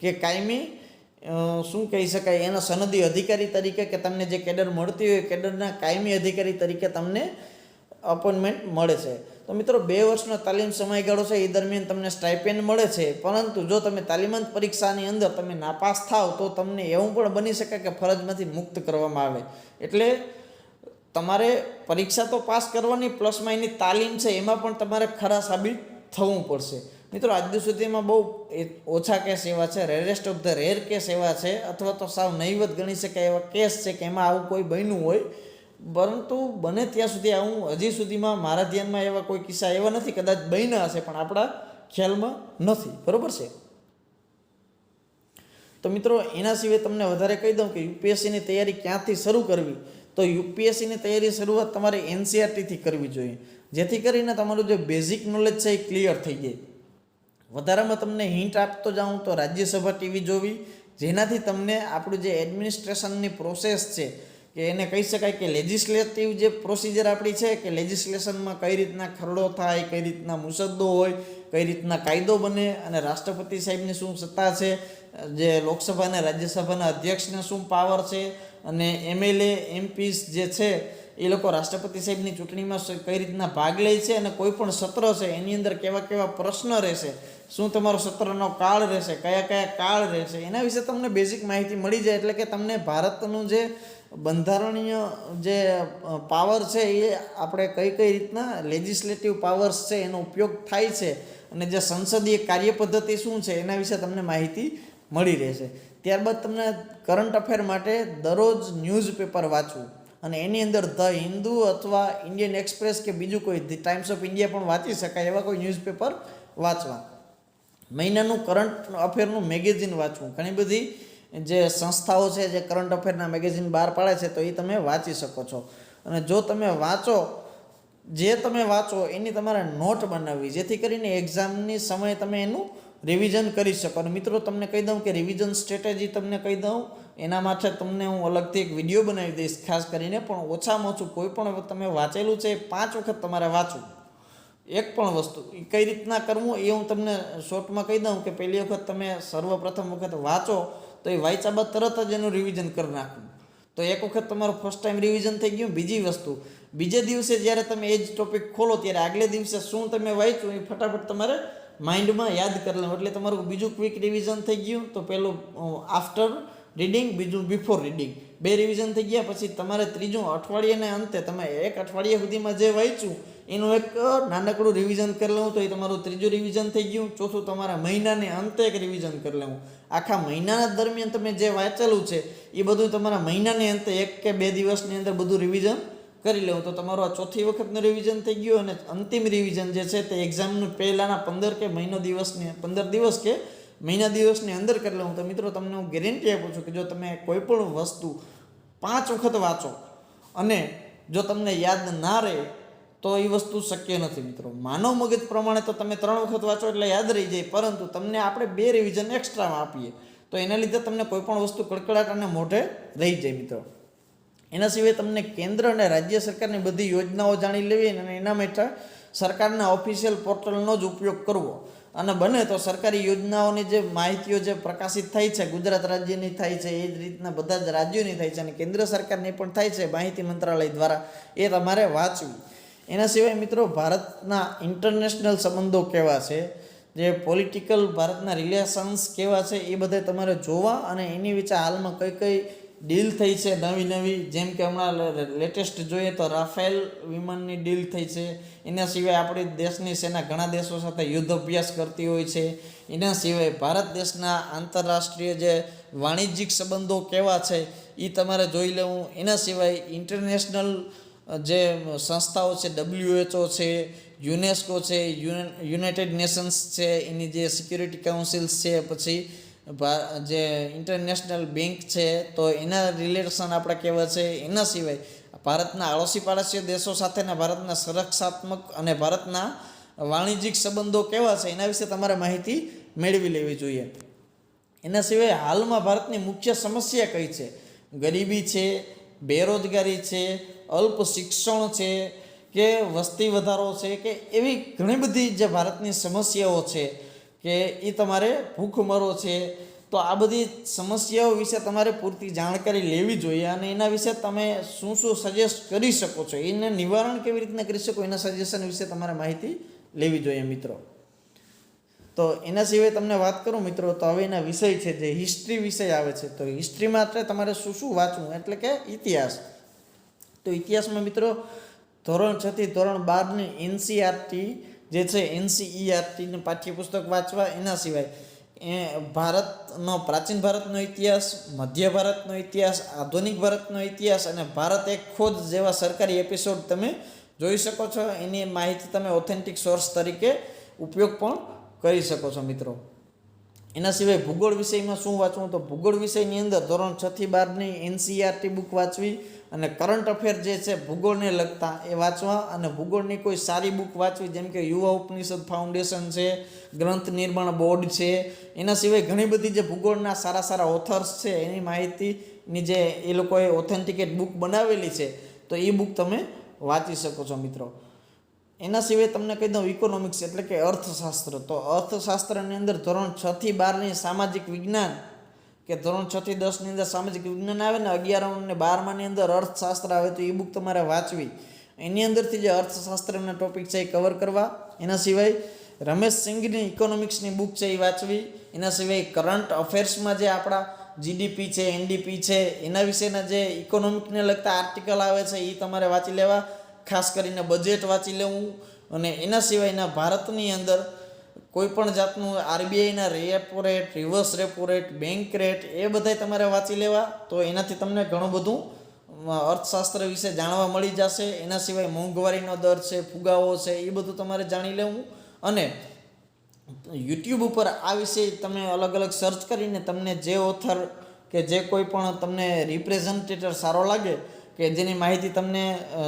કે કાયમી શું કહી શકાય એનો સનદી અધિકારી તરીકે કે તમને જે કેડર મળતી હોય કેડરના કાયમી અધિકારી તરીકે તમને અપોઇન્ટમેન્ટ મળે છે. તો મિત્રો 2 વર્ષનો તાલીમ સમયગાળો છે એ દરમિયાન તમને સ્ટાઇપેન્ડ મળે છે, પરંતુ જો તમે તાલીમાંત પરીક્ષાની અંદર તમે નાપાસ થાવ તો તમને એવું પણ બની શકે કે ફરજમાંથી મુક્ત કરવામાં આવે. એટલે તમારે પરીક્ષા તો પાસ કરવાની પ્લસમાં એની તાલીમ છે એમાં પણ તમારે ખરા સાબિત થવું પડશે. મિત્રો આજ દિવસ સુધીમાં બહુ ઓછા કેસ એવા છે, rarest of the rare case એવા છે અથવા તો સાવ નહીવત ગણી શકાય એવા કેસ છે કે એમાં આવું કોઈ બન્યું હોય, પરંતુ બને ત્યાં સુધી આવું હજી સુધીમાં મારા ધ્યાનમાં એવા કોઈ કિસ્સા એવા નથી. કદાચ બન્યા હશે પણ આપણા ખ્યાલમાં નથી, બરાબર છે. તો મિત્રો એના સિવાય તમને વધારે કહી દઉં કે યુપીએસસીની તૈયારી ક્યાંથી શરૂ કરવી. તો યુપીએસસીની તૈયારી શરૂઆત તમારે એનસીઆરટીથી કરવી જોઈએ, જેથી કરીને તમારું જે બેઝિક નોલેજ છે એ ક્લિયર થઈ જાય. વધારામાં તમને હિન્ટ આપતો જાઉં તો રાજ્યસભા ટીવી જોવી, જેનાથી તમને આપણું જે એડમિનિસ્ટ્રેશનની પ્રોસેસ છે કે એને કહી શકાય કે લેજિસ્લેટિવ જે પ્રોસિજર આપણી છે કે લેજિસ્લેશનમાં કઈ રીતના ખરડો થાય, કઈ રીતના મુસદ્દો હોય, કઈ રીતના કાયદો બને અને રાષ્ટ્રપતિ સાહેબની શું સત્તા છે, જે લોકસભા અને રાજ્યસભાના અધ્યક્ષને શું પાવર છે, અને એમએલએ એમપીસ જે છે એ લોકો રાષ્ટ્રપતિ સાહેબની ચૂંટણીમાં કઈ રીતના ભાગ લે છે અને કોઈ પણ સત્ર છે એની અંદર કેવા કેવા પ્રશ્ન રહેશે, શું તમારો સત્રનો કાળ રહેશે, કયા કયા કાળ રહેશે, એના વિશે તમને બેઝિક માહિતી મળી જાય. એટલે કે તમને ભારતનું જે બંધારણીય જે પાવર છે એ આપણે કઈ કઈ રીતના લેજિસ્લેટિવ પાવર્સ છે એનો ઉપયોગ થાય છે અને જે સંસદીય કાર્ય પદ્ધતિ શું છે એના વિશે તમને માહિતી મળી રહેશે. ત્યારબાદ તમને કરંટ અફેર માટે દરરોજ ન્યૂઝપેપર વાંચવું અને એની અંદર ધ હિન્દુ અથવા ઇન્ડિયન એક્સપ્રેસ કે બીજું કોઈ ધી ટાઈમ્સ ઓફ ઇન્ડિયા પણ વાંચી શકાય એવા કોઈ ન્યૂઝપેપર વાંચવા. મહિનાનું કરંટ અફેરનું મેગેઝિન વાંચવું. ઘણી બધી જે સંસ્થાઓ છે જે કરંટ અફેરના મેગેઝિન બહાર પાડે છે તો એ તમે વાંચી શકો છો. અને જો તમે વાંચો એની તમારે નોટ બનાવવી, જેથી કરીને એક્ઝામની સમયે તમે એનું રિવિઝન કરી શકો. અને મિત્રો તમને કહી દઉં કે રિવિઝન સ્ટ્રેટેજી તમને કહી દઉં એના માટે તમને હું અલગથી એક વિડીયો બનાવી દઈશ ખાસ કરીને. પણ ઓછામાં ઓછું કોઈ પણ તમે વાંચેલું છે 5 વખત તમારે વાંચવું. એક પણ વસ્તુ એ કઈ રીતના કરવું એ હું તમને શોર્ટમાં કહી દઉં કે પહેલી વખત તમે સર્વપ્રથમ વખત વાંચો તો એ વાંચ્યા બાદ તરત જ એનું રિવિઝન કરી નાખવું. તો એક વખત તમારું ફર્સ્ટ ટાઈમ રિવિઝન થઈ ગયું. બીજી વસ્તુ, બીજે દિવસે જ્યારે તમે એ જ ટોપિક ખોલો ત્યારે આગલે દિવસે શું તમે વાંચ્યું એ ફટાફટ તમારે માઇન્ડમાં યાદ કરી લેવું. એટલે તમારું બીજું ક્વિક રિવિઝન થઈ ગયું. તો પહેલું આફ્ટર રીડિંગ, બીજું બિફોર રીડિંગ, 2 રિવિઝન થઈ ગયા. પછી તમારે ત્રીજું અઠવાડિયાને અંતે તમે એક અઠવાડિયા સુધીમાં જે વાંચ્યું એનું એક નાનકડું રિવિઝન કરી લેવું તો એ તમારું ત્રીજું રિવિઝન થઈ ગયું. ચોથું, તમારા મહિનાને અંતે એક રિવિઝન કરી લેવું. આખા મહિનાના દરમિયાન તમે જે વાંચેલું છે એ બધું તમારા મહિનાની અંતે 1 કે 2 દિવસની અંદર બધું રિવિઝન કરી લેવું. તો તમારું આ ચોથી વખતનું રિવિઝન થઈ ગયું. અને અંતિમ રિવિઝન જે છે તે એક્ઝામનું પહેલાંના 15 દિવસ કે મહિના દિવસની અંદર કરી લેવું. તો મિત્રો તમને હું ગેરંટી આપું છું કે જો તમે કોઈ પણ વસ્તુ 5 વખત વાંચો અને જો તમને યાદ ના રહે તો એ વસ્તુ શક્ય નથી મિત્રો. માનવ મગજ પ્રમાણે તો તમે 3 વખત વાંચો એટલે યાદ રહી જાય, પરંતુ તમને આપણે 2 રિવિઝન એક્સ્ટ્રામાં આપીએ તો એના લીધે તમને કોઈ પણ વસ્તુ કડકડાટ અને મોઢે રહી જાય મિત્રો. એના સિવાય તમને કેન્દ્ર અને રાજ્ય સરકારની બધી યોજનાઓ જાણી લેવી અને એના માટે સરકારના ઓફિશિયલ પોર્ટલનો જ ઉપયોગ કરવો. અને બને તો સરકારી યોજનાઓની જે માહિતીઓ જે પ્રકાશિત થાય છે, ગુજરાત રાજ્યની થાય છે, એ જ રીતના બધા જ રાજ્યોની થાય છે અને કેન્દ્ર સરકારની પણ થાય છે માહિતી મંત્રાલય દ્વારા, એ તમારે વાંચવી. એના સિવાય મિત્રો ભારતના ઇન્ટરનેશનલ સંબંધો કેવા છે, જે પોલિટિકલ ભારતના રિલેશન્સ કેવા છે એ બધે તમારે જોવા અને એની વિશે હાલમાં કઈ કઈ ડીલ થઈ છે નવી, જેમ કે હમણાં લેટેસ્ટ જોઈએ તો રાફેલ વિમાનની ડીલ થઈ છે. એના સિવાય આપણી દેશની સેના ઘણા દેશો સાથે યુદ્ધ અભ્યાસ કરતી હોય છે. એના સિવાય ભારત દેશના આંતરરાષ્ટ્રીય જે વાણિજ્યિક સંબંધો કેવા છે એ તમારે જોઈ લેવું. એના સિવાય ઇન્ટરનેશનલ જે સંસ્થાઓ છે, WHO છે, યુનેસ્કો છે, યુનાઇટેડ નેશન્સ છે, એની જે સિક્યુરિટી કાઉન્સિલ્સ છે, પછી જે ઇન્ટરનેશનલ બેંક છે તો એના રિલેશન આપણે કેવા છે. એના સિવાય ભારતના આડોશી પાડોશી દેશો સાથેના ભારતના સંરક્ષાત્મક અને ભારતના વાણિજ્યિક સંબંધો કેવા છે એના વિશે તમારે માહિતી મેળવી લેવી જોઈએ. એના સિવાય હાલમાં ભારતની મુખ્ય સમસ્યા કઈ છે, ગરીબી છે, બેરોજગારી છે, અલ્પ શિક્ષણ છે કે વસ્તી વધારો છે કે એવી ઘણી બધી જે ભારતની સમસ્યાઓ છે કે એ તમારે ભૂખમરો છે. તો આ બધી સમસ્યાઓ વિશે તમારે પૂરતી જાણકારી લેવી જોઈએ અને એના વિશે તમે શું સજેસ્ટ કરી શકો છો, એને નિવારણ કેવી રીતના કરી શકો એના સજેશન વિશે તમારે માહિતી લેવી જોઈએ મિત્રો. તો એના સિવાય તમને વાત કરું મિત્રો તો હવે એના વિષય છે જે હિસ્ટ્રી વિષય આવે છે. તો હિસ્ટ્રીમાં એટલે તમારે શું વાંચવું એટલે કે ઇતિહાસ. તો ઇતિહાસમાં મિત્રો ધોરણ 6 થી ધોરણ 12ની NCERT જે છે NCERTનું પાઠ્યપુસ્તક વાંચવા. એના સિવાય પ્રાચીન ભારતનો ઇતિહાસ, મધ્ય ભારતનો ઇતિહાસ, આધુનિક ભારતનો ઇતિહાસ અને ભારત એક ખોજ જેવા સરકારી એપિસોડ તમે જોઈ શકો છો. એની માહિતી તમે ઓથેન્ટિક સોર્સ તરીકે ઉપયોગ પણ કરી શકો છો મિત્રો. એના સિવાય ભૂગોળ વિષયમાં શું વાંચવું, તો ભૂગોળ વિષયની અંદર ધોરણ 6 થી 12ની NCERT બુક વાંચવી અને કરંટ અફેર જે છે ભૂગોળને લગતા એ વાંચવા અને ભૂગોળની કોઈ સારી બુક વાંચવી, જેમ કે યુવા ઉપનિષદ ફાઉન્ડેશન છે, ગ્રંથ નિર્માણ બોર્ડ છે. એના સિવાય ઘણી બધી જે ભૂગોળના સારા ઓથર્સ છે એની માહિતીની જે એ લોકોએ ઓથેન્ટિકેટ બુક બનાવેલી છે તો એ બુક તમે વાંચી શકો છો મિત્રો. એના સિવાય તમને કહી દઉં ઇકોનોમિક્સ એટલે કે અર્થશાસ્ત્ર. તો અર્થશાસ્ત્રની અંદર ધોરણ 6 થી 12ની સામાજિક વિજ્ઞાન કે ધોરણ 6 થી 10ની અંદર સામાજિક વિજ્ઞાન આવે ને 11 અને 12માની અંદર અર્થશાસ્ત્ર આવે તો એ બુક તમારે વાંચવી. એની અંદરથી જે અર્થશાસ્ત્રના ટોપિક છે એ કવર કરવા. એના સિવાય રમેશ સિંઘની ઇકોનોમિક્સની બુક છે એ વાંચવી. એના સિવાય કરંટ અફેર્સમાં જે આપણા GDP છે, NDP છે એના વિશેના જે ઇકોનોમિકને લગતા આર્ટિકલ આવે છે એ તમારે વાંચી લેવા. ખાસ કરીને બજેટ વાંચી લેવું. અને એના સિવાયના ભારતની અંદર કોઈ પણ જાતનું RBIના repo rate, reverse repo rate, bank rate એ બધાય તમારે વાંચી લેવા. તો એનાથી તમને ઘણું બધું અર્થશાસ્ત્ર વિશે જાણવા મળી જશે. એના સિવાય મોંઘવારીનો દર છે, ફુગાવો છે એ બધું તમારે જાણી લેવું. અને YouTube ઉપર આ વિશે તમે અલગ સર્ચ કરીને તમને જે ઓથર કે જે કોઈ પણ તમને રિપ્રેઝન્ટેટર સારો લાગે કે જેની માહિતી તમને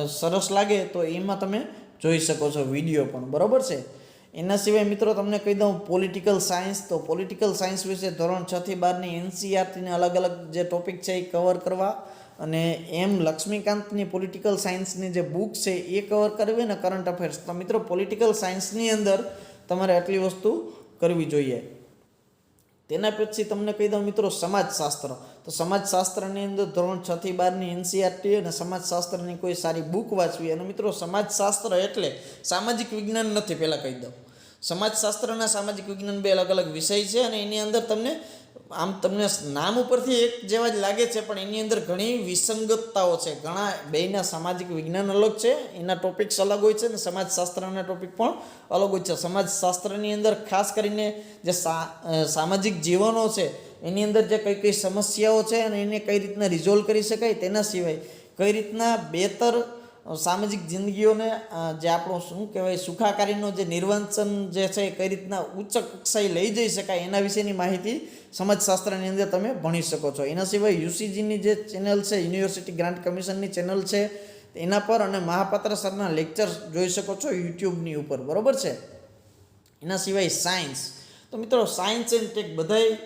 સરસ લાગે તો એમાં તમે જોઈ શકો છો વિડીયો પણ, બરાબર છે. એના સિવાય મિત્રો તમને કહી દઉં પોલિટિકલ સાયન્સ. તો પોલિટિકલ સાયન્સ વિશે ધોરણ 6 થી 12ની NCERTને અલગ જે ટોપિક છે એ કવર કરવા. અને એમ લક્ષ્મીકાંતની પોલિટિકલ સાયન્સની જે બુક છે એ કવર કરવી ને કરંટ અફેર્સ. તો મિત્રો પોલિટિકલ સાયન્સની અંદર તમારે આટલી વસ્તુ કરવી જોઈએ. તેના પછી તમને કહી દઉં મિત્રો સમાજશાસ્ત્ર. તો સમાજશાસ્ત્રની અંદર ધોરણ 6 થી 12ની એનસીઆરટી અને સમાજશાસ્ત્રની કોઈ સારી બુક વાંચવી. અને મિત્રો સમાજશાસ્ત્ર એટલે સામાજિક વિજ્ઞાન નથી, પહેલાં કહી દઉં. સમાજશાસ્ત્ર અને સામાજિક વિજ્ઞાન બે અલગ અલગ વિષય છે અને એની અંદર તમને નામ ઉપરથી એક જેવા જ લાગે છે, પણ એની અંદર ઘણી વિસંગતતાઓ છે. ઘણા બેયના સામાજિક વિજ્ઞાન અલગ છે, એના ટોપિક્સ અલગ હોય છે અને સમાજશાસ્ત્રના ટોપિક પણ અલગ હોય છે. સમાજશાસ્ત્રની અંદર ખાસ કરીને જે સામાજિક જીવનો છે એની અંદર જે કઈ કઈ સમસ્યાઓ છે અને એને કઈ રીતના રિઝોલ્વ કરી શકાય, તેના સિવાય કઈ રીતના બહેતર સામાજિક જિંદગીઓને જે આપણો શું કહેવાય સુખાકારીનો જે નિર્વાચન જે છે એ કઈ રીતના ઉચ્ચ કક્ષાએ લઈ જઈ શકાય એના વિશેની માહિતી સમાજશાસ્ત્રની અંદર તમે ભણી શકો છો. એના સિવાય યુસીજીની જે ચેનલ છે, યુનિવર્સિટી ગ્રાન્ટ કમિશનની ચેનલ છે, એના પર અને મહાપાત્ર સરના લેક્ચર જોઈ શકો છો યુટ્યુબની ઉપર, બરાબર છે. એના સિવાય સાયન્સ. તો મિત્રો સાયન્સ એન્ડ ટેક બધાય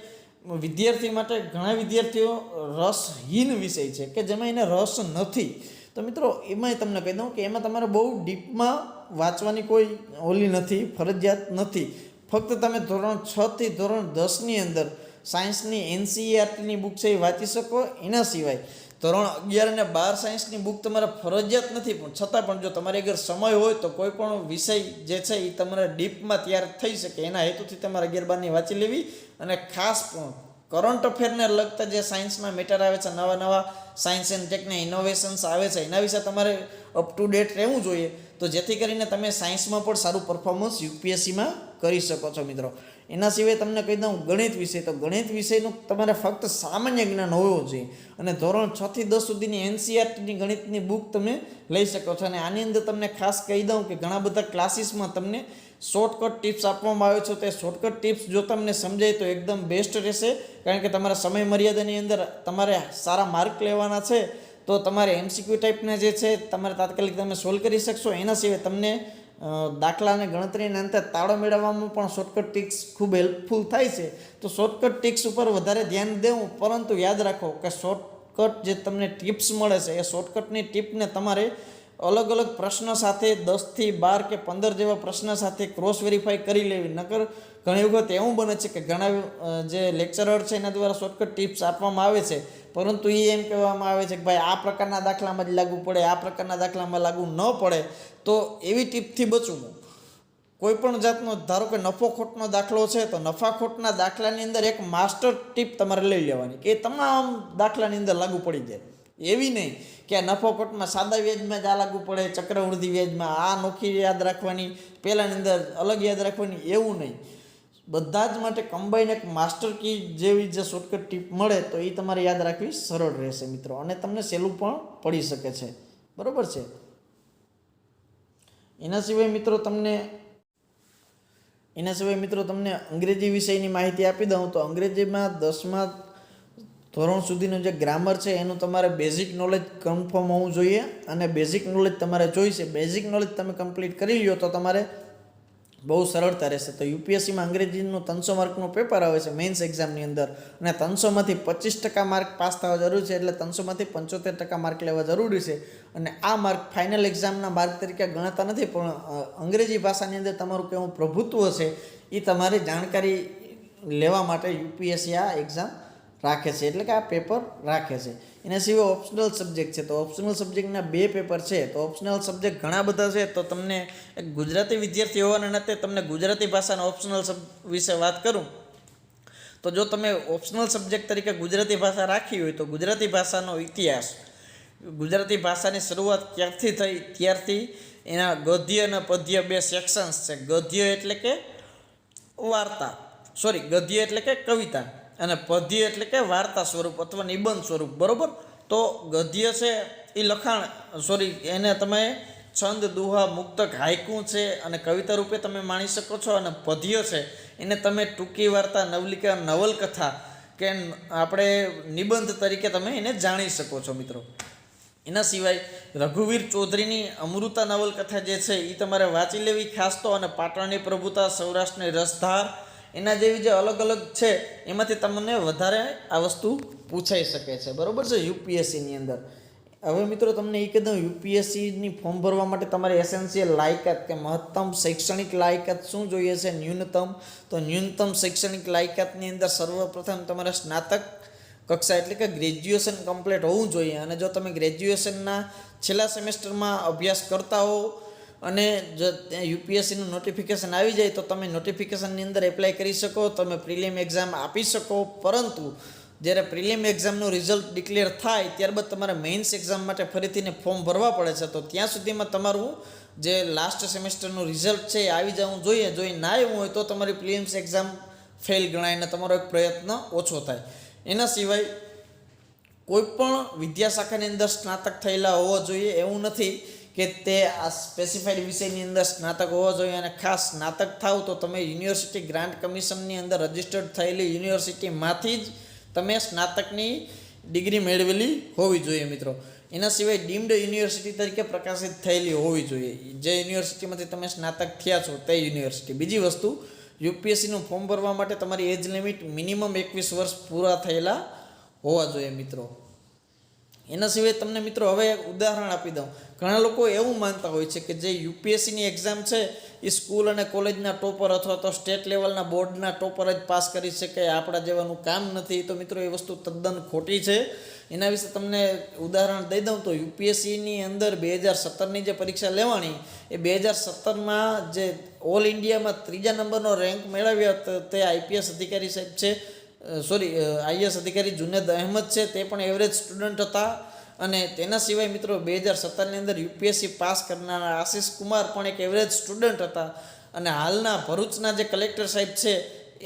વિદ્યાર્થી માટે ઘણા વિદ્યાર્થીઓ રસહીન વિષય છે કે જેમાં એને રસ નથી. તો મિત્રો એમાંય તમને કહી દઉં કે એમાં તમારે બહુ ડીપમાં વાંચવાની કોઈ ઓલી નથી, ફરજિયાત નથી. ફક્ત તમે ધોરણ 6 થી ધોરણ 10ની અંદર સાયન્સની એનસીઈઆરટીની બુક છે એ વાંચી શકો. એના સિવાય ધોરણ 11 અને 12 સાયન્સની બુક તમારે ફરજિયાત નથી, પણ છતાં પણ જો તમારી આગળ સમય હોય તો કોઈ પણ વિષય જે છે એ તમારે ડીપમાં તૈયાર થઈ શકે એના હેતુથી તમારે 11 12ની વાંચી લેવી. અને ખાસ પણ કરંટ અફેરને લગતા જે સાયન્સના મેટર આવે છે, નવા નવા સાયન્સ એન્ડ ટેકના ઇનોવેશન્સ આવે છે, એના વિશે તમારે અપ ટુ ડેટ રહેવું જોઈએ, તો જેથી કરીને તમે સાયન્સમાં પણ સારું પરફોર્મન્સ યુપીએસસીમાં કરી શકો છો મિત્રો. એના સિવાય તમને કહી દઉં ગણિત વિષય. તો ગણિત વિષયનું તમારે ફક્ત સામાન્ય જ્ઞાન હોવું જોઈએ અને ધોરણ 6 થી 10 સુધીની એનસીઈઆરટીની ગણિતની બુક તમે લઈ શકો છો. અને આની અંદર તમને ખાસ કહી દઉં કે ઘણા બધા ક્લાસીસમાં તમને શોર્ટકટ ટિપ્સ આપવામાં આવે છે. તે શોર્ટકટ ટિપ્સ જો તમને સમજાય તો એકદમ બેસ્ટ રહેશે, કારણ કે તમારા સમય મર્યાદાની અંદર તમારે સારા માર્ક લેવાના છે, તો તમારે એમસીક્યુ ટાઈપના જે છે તમારે તાત્કાલિક તમે સોલ્વ કરી શકશો. એના સિવાય તમને દાખલા અને ગણતરીના અંતે તાળો મેળવવામાં પણ શોર્ટકટ ટિપ્સ ખૂબ હેલ્પફુલ થાય છે. તો શોર્ટકટ ટિપ્સ ઉપર વધારે ધ્યાન દેવું, પરંતુ યાદ રાખો કે શોર્ટકટ જે તમને ટિપ્સ મળે છે એ શોર્ટકટની ટિપને તમારે અલગ અલગ પ્રશ્ન સાથે 10 થી 12 કે 15 જેવા પ્રશ્ન સાથે ક્રોસ વેરીફાઈ કરી લેવી. નકર ઘણી વખત એવું બને છે કે ઘણા જે લેક્ચરર છે એના દ્વારા શોર્ટકટ ટિપ્સ આપવામાં આવે છે, પરંતુ એ એમ કહેવામાં આવે છે કે ભાઈ આ પ્રકારના દાખલામાં જ લાગુ પડે, આ પ્રકારના દાખલામાં લાગુ ન પડે. તો એવી ટીપથી બચવું. કોઈ પણ જાતનો ધારો કે નફો ખોટનો દાખલો છે તો નફા ખોટના દાખલાની અંદર એક માસ્ટર ટીપ તમારે લઈ લેવાની કે તમામ દાખલાની અંદર લાગુ પડી જાય. એવી નહીં કે આ નફો ખોટમાં સાદા વ્યાજમાં જ આ લાગુ પડે, ચક્રવૃદ્ધિ વ્યાજમાં આ નોખી યાદ રાખવાની, પહેલાંની અંદર અલગ યાદ રાખવાની, એવું નહીં. બધા જ માટે કમ્બાઈન એક માસ્ટર કી જેવી જે શોર્ટકટ ટીપ મળે તો એ તમારે યાદ રાખવી સરળ રહેશે મિત્રો, અને તમને સહેલું પણ પડી શકે છે, બરાબર છે. એના સિવાય મિત્રો તમને અંગ્રેજી વિષયની માહિતી આપી દઉં તો અંગ્રેજીમાં 10મા ધોરણ સુધીનું જે ગ્રામર છે એનું તમારે બેઝિક નોલેજ કન્ફર્મ હોવું જોઈએ, અને બેઝિક નોલેજ તમારે જોઈશે. બેઝિક નોલેજ તમે કમ્પ્લીટ કરી લો તો તમારે બહુ સરળતા રહેશે. તો યુપીએસસીમાં અંગ્રેજીનું 300 માર્કનું પેપર આવે છે મેઇન્સ એક્ઝામની અંદર, અને 300માંથી 25% માર્ક પાસ થવા જરૂરી છે, એટલે 300માંથી 75% માર્ક લેવા જરૂરી છે. અને આ માર્ક ફાઇનલ એક્ઝામના માર્ક તરીકે ગણાતા નથી, પણ અંગ્રેજી ભાષાની અંદર તમારું કેવું પ્રભુત્વ છે એ તમારી જાણકારી લેવા માટે યુપીએસસી આ એક્ઝામ રાખે છે, એટલે કે આ પેપર રાખે છે. એના સિવાય ઓપ્શનલ સબ્જેક્ટ છે, તો ઓપ્શનલ સબ્જેક્ટના 2 પેપર છે. તો ઓપ્શનલ સબ્જેક્ટ ઘણા બધા છે, તો તમને એક ગુજરાતી વિદ્યાર્થી હોવાના નાતે તમને ગુજરાતી ભાષાના ઓપ્શનલ વિશે વાત કરું તો જો તમે ઓપ્શનલ સબ્જેક્ટ તરીકે ગુજરાતી ભાષા રાખી હોય તો ગુજરાતી ભાષાનો ઇતિહાસ, ગુજરાતી ભાષાની શરૂઆત ક્યારથી થઈ ત્યારથી એના ગદ્ય અને પદ્ય 2 સેક્શન્સ છે. ગદ્ય એટલે કે વાર્તા, ગદ્ય એટલે કે કવિતા, અને પદ્ય એટલે કે વાર્તા સ્વરૂપ અથવા નિબંધ સ્વરૂપ, બરાબર. તો ગદ્ય છે એ લખાણ એને તમે છંદ, દુહા, મુક્તક, હાઇકુ છે અને કવિતા રૂપે તમે માણી શકો છો, અને પદ્ય છે એને તમે ટૂંકી વાર્તા, નવલિકા, નવલકથા કે આપણે નિબંધ તરીકે તમે એને જાણી શકો છો મિત્રો. એના સિવાય રઘુવીર ચૌધરીની અમૃતા નવલકથા જે છે એ તમારે વાંચી લેવી ખાસ તો, અને પાટણની પ્રભુતા, સૌરાષ્ટ્રની રસધાર, એના જેવી જે અલગ અલગ છે એમાંથી તમને વધારે આ વસ્તુ પૂછાઈ શકે છે, બરાબર છે, યુપીએસસીની અંદર. હવે મિત્રો તમને એ કહી દઉં, યુપીએસસીની ફોર્મ ભરવા માટે તમારે એસેન્શિયલ લાયકાત કે મહત્તમ શૈક્ષણિક લાયકાત શું જોઈએ છે, ન્યૂનતમ. તો ન્યૂનતમ શૈક્ષણિક લાયકાતની અંદર સર્વપ્રથમ તમારે સ્નાતક કક્ષા એટલે કે ગ્રેજ્યુએશન કમ્પ્લીટ હોવું જોઈએ. અને જો તમે ગ્રેજ્યુએશનના છેલ્લા સેમેસ્ટરમાં અભ્યાસ કરતા હો અને જો યુપીએસસીનું નોટિફિકેશન આવી જાય તો તમે નોટિફિકેશનની અંદર એપ્લાય કરી શકો, તમે પ્રિલિમ એક્ઝામ આપી શકો. પરંતુ જ્યારે પ્રિલિમ એક્ઝામનું રિઝલ્ટ ડિક્લેર થાય ત્યારબાદ તમારે મેઇન્સ એક્ઝામ માટે ફરીથીને ફોર્મ ભરવા પડે છે. તો ત્યાં સુધીમાં તમારું જે લાસ્ટ સેમેસ્ટરનું રિઝલ્ટ છે એ આવી જવું જોઈએ. જો એ ના આવ્યું હોય તો તમારી પ્રિલિમ્સ એક્ઝામ ફેલ ગણાય અને તમારો એક પ્રયત્ન ઓછો થાય. એના સિવાય કોઈપણ વિદ્યાશાખાની અંદર સ્નાતક થયેલા હોવા જોઈએ. એવું નથી કે તે આ સ્પેસિફાઈડ વિષયની અંદર સ્નાતક હોવા જોઈએ. અને ખાસ સ્નાતક થાવ તો તમે યુનિવર્સિટી ગ્રાન્ટ કમિશનની અંદર રજિસ્ટર્ડ થયેલી યુનિવર્સિટીમાંથી જ તમે સ્નાતકની ડિગ્રી મેળવેલી હોવી જોઈએ મિત્રો. એના સિવાય ડીમ્ડ યુનિવર્સિટી તરીકે પ્રકાશિત થયેલી હોવી જોઈએ, જે યુનિવર્સિટીમાંથી તમે સ્નાતક થયા છો તે યુનિવર્સિટી. બીજી વસ્તુ, યુપીએસસીનું ફોર્મ ભરવા માટે તમારી એજ લિમિટ મિનિમમ 21 વર્ષ પૂરા થયેલા હોવા જોઈએ મિત્રો. એના સિવાય તમને મિત્રો હવે એક ઉદાહરણ આપી દઉં. ઘણા લોકો એવું માનતા હોય છે કે જે યુપીએસસીની એક્ઝામ છે એ સ્કૂલ અને કોલેજના ટોપર અથવા તો સ્ટેટ લેવલના બોર્ડના ટોપર જ પાસ કરી શકે, આપણા જેવાનું કામ નથી. તો મિત્રો એ વસ્તુ તદ્દન ખોટી છે. એના વિશે તમને ઉદાહરણ દઈ દઉં તો યુપીએસસીની અંદર 2017ની જે પરીક્ષા લેવાની એ 2017માં જે ઓલ ઇન્ડિયામાં 3જા નંબરનો રેન્ક મેળવ્યો તે આઈપીએસ અધિકારી સાહેબ છે, આઈએસ અધિકારી જુનેદ અહેમદ છે. તે પણ એવરેજ સ્ટુડન્ટ હતા. અને તેના સિવાય મિત્રો 2017ની અંદર યુપીએસસી પાસ કરનારા આશિષ કુમાર પણ એક એવરેજ સ્ટુડન્ટ હતા. અને હાલના ભરૂચના જે કલેક્ટર સાહેબ છે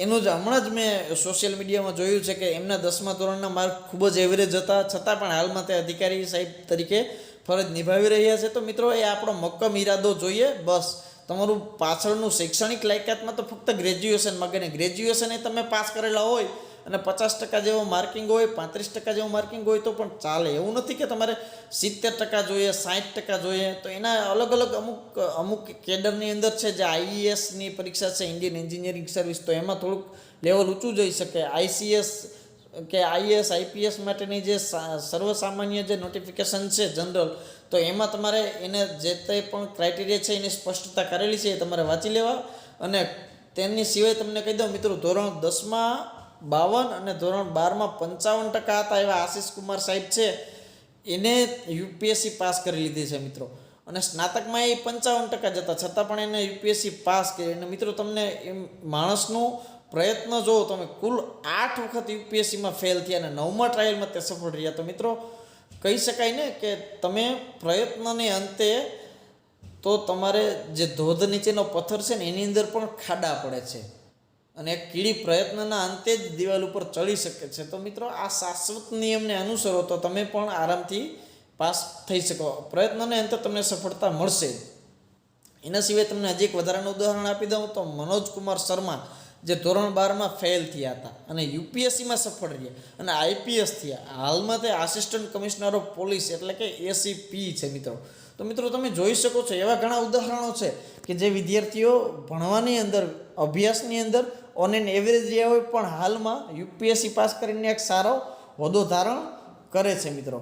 એનું જ હમણાં જ મેં સોશિયલ મીડિયામાં જોયું છે કે એમના 10મા ધોરણના માર્ક ખૂબ જ એવરેજ હતા, છતાં પણ હાલમાં તે અધિકારી સાહેબ તરીકે ફરજ નિભાવી રહ્યા છે. તો મિત્રો એ આપણો મક્કમ ઈરાદો જોઈએ. બસ તમારું પાછળનું શૈક્ષણિક લાયકાતમાં તો ફક્ત ગ્રેજ્યુએશન માગે ને ગ્રેજ્યુએશન એ તમે પાસ કરેલા હોય અને 50% જેવો માર્કિંગ હોય, 35% જેવું માર્કિંગ હોય તો પણ ચાલે. એવું નથી કે તમારે 70% જોઈએ, 60% જોઈએ. તો એના અલગ અલગ અમુક કેડરની અંદર છે જે આઈઈએસની પરીક્ષા છે, ઇન્ડિયન એન્જિનિયરિંગ સર્વિસ, તો એમાં થોડુંક લેવલ ઊંચું જઈ શકે. આઈસીએસ કે આઈએસ આઈપીએસ માટેની જે સર્વસામાન્ય જે નોટિફિકેશન છે જનરલ, તો એમાં તમારે એને જે તે પણ ક્રાઇટેરિયા છે એની સ્પષ્ટતા કરેલી છે, એ તમારે વાંચી લેવા. અને તેની સિવાય તમને કહી દઉં મિત્રો, ધોરણ 10માં 52 અને ધોરણ 12માં 55% હતા એવા આશિષ કુમાર સાહેબ છે, એને યુપીએસસી પાસ કરી લીધી છે મિત્રો. અને સ્નાતકમાં એ 55% જ હતા, છતાં પણ એને યુપીએસસી પાસ કરી. અને મિત્રો તમને એમ માણસનું પ્રયત્ન જો તમે કુલ 8 વખત યુપીએસસીમાં ફેલ થયા અને 9મા ટ્રાયલમાં તે સફળ રહ્યા. તો મિત્રો કહી શકાય ને કે તમે પ્રયત્નને અંતે તો તમારે જે ધોધ નીચેનો પથ્થર છે ને એની અંદર પણ ખાડા પડે છે અને એક કીડી પ્રયત્નના અંતે જ દિવાલ ઉપર ચડી શકે છે. તો મિત્રો આ શાશ્વત નિયમને અનુસરો તો તમે પણ આરામથી પાસ થઈ શકો. પ્રયત્નને અંતે તમને સફળતા મળશે. એના સિવાય તમને હજી એક વધારાનું ઉદાહરણ આપી દઉં તો મનોજ કુમાર શર્મા જે ધોરણ 12માં ફેલ થયા હતા અને યુપીએસસીમાં સફળ રહ્યા અને આઈપીએસ થયા. હાલમાં તે આસિસ્ટન્ટ કમિશનર ઓફ પોલીસ એટલે કે એસીપી છે મિત્રો. તો મિત્રો તમે જોઈ શકો છો એવા ઘણા ઉદાહરણો છે કે જે વિદ્યાર્થીઓ ભણવાની અંદર, અભ્યાસની અંદર ઓન એન એવરેજ રહ્યા હોય પણ હાલમાં યુપીએસસી પાસ કરીને એક સારો હોદ્દો ધારણ કરે છે મિત્રો.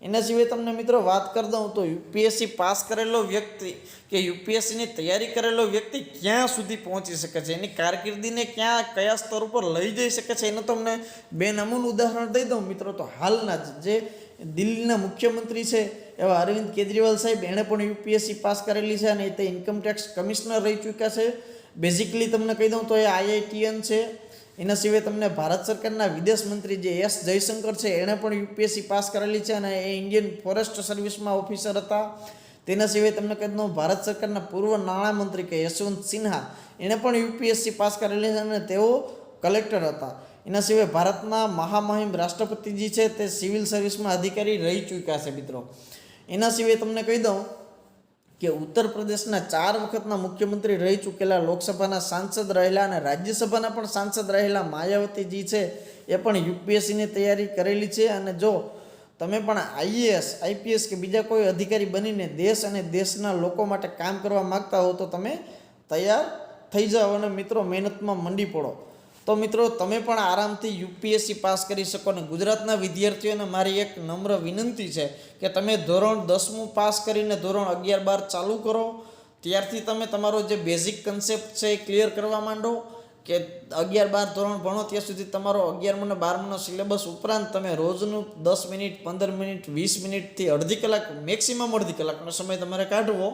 એના સિવાય તમને મિત્રો વાત કરી દઉં તો યુપીએસસી પાસ કરેલો વ્યક્તિ કે યુપીએસસીની તૈયારી કરેલો વ્યક્તિ ક્યાં સુધી પહોંચી શકે છે, એની કારકિર્દીને કયા સ્તર ઉપર લઈ જઈ શકે છે, એનું તમને બે નમૂન ઉદાહરણ દઈ દઉં મિત્રો. તો હાલના જે દિલ્હીના મુખ્યમંત્રી છે એવા અરવિંદ કેજરીવાલ સાહેબ, એણે પણ યુપીએસસી પાસ કરેલી છે અને તે ઇન્કમટેક્સ કમિશનર રહી ચૂક્યા છે. બેઝિકલી તમને કહી દઉં તો એ આઈઆઈટીએન છે. એના સિવાય તમને ભારત સરકારના વિદેશ મંત્રી જે એસ જયશંકર છે એણે પણ યુપીએસસી પાસ કરેલી છે અને એ ઇન્ડિયન ફોરેસ્ટ સર્વિસમાં ઓફિસર હતા. તેના સિવાય તમને કહી દઉં ભારત સરકારના પૂર્વ નાણામંત્રી કે યશવંત સિન્હા, એણે પણ યુપીએસસી પાસ કરેલી છે અને તેઓ કલેક્ટર હતા. એના સિવાય ભારતના મહામહિમ રાષ્ટ્રપતિજી છે તે સિવિલ સર્વિસમાં અધિકારી રહી ચૂક્યા છે મિત્રો. એના સિવાય તમને કહી દઉં કે ઉત્તર પ્રદેશના 4 વખતના મુખ્યમંત્રી રહી ચૂકેલા, લોકસભાના સાંસદ રહેલા અને રાજ્યસભાના પણ સાંસદ રહેલા માયાવતીજી છે એ પણ યુપીએસસીની તૈયારી કરેલી છે. અને જો તમે પણ આઈએએસ આઈપીએસ કે બીજા કોઈ અધિકારી બનીને દેશ અને દેશના લોકો માટે કામ કરવા માગતા હો તો તમે તૈયાર થઈ જાઓ અને મિત્રો મહેનતમાં મંડી પડો. તો મિત્રો તમે પણ આરામથી યુપીએસસી પાસ કરી શકો. ને ગુજરાતના વિદ્યાર્થીઓને મારી એક નમ્ર વિનંતી છે કે તમે ધોરણ 10મું પાસ કરીને ધોરણ 11-12 ચાલુ કરો. ત્યારથી તમે તમારો જે બેઝિક કન્સેપ્ટ છે એ ક્લિયર કરવા માંડો કે 11-12 ધોરણ ભણો ત્યાં સુધી તમારો 11મું અને 12મુંનો સિલેબસ ઉપરાંત તમે રોજનું 10 મિનિટ 15 મિનિટ 20 મિનિટથી અડધી કલાક મેક્સિમમ અડધી કલાકનો સમય તમારે કાઢવો.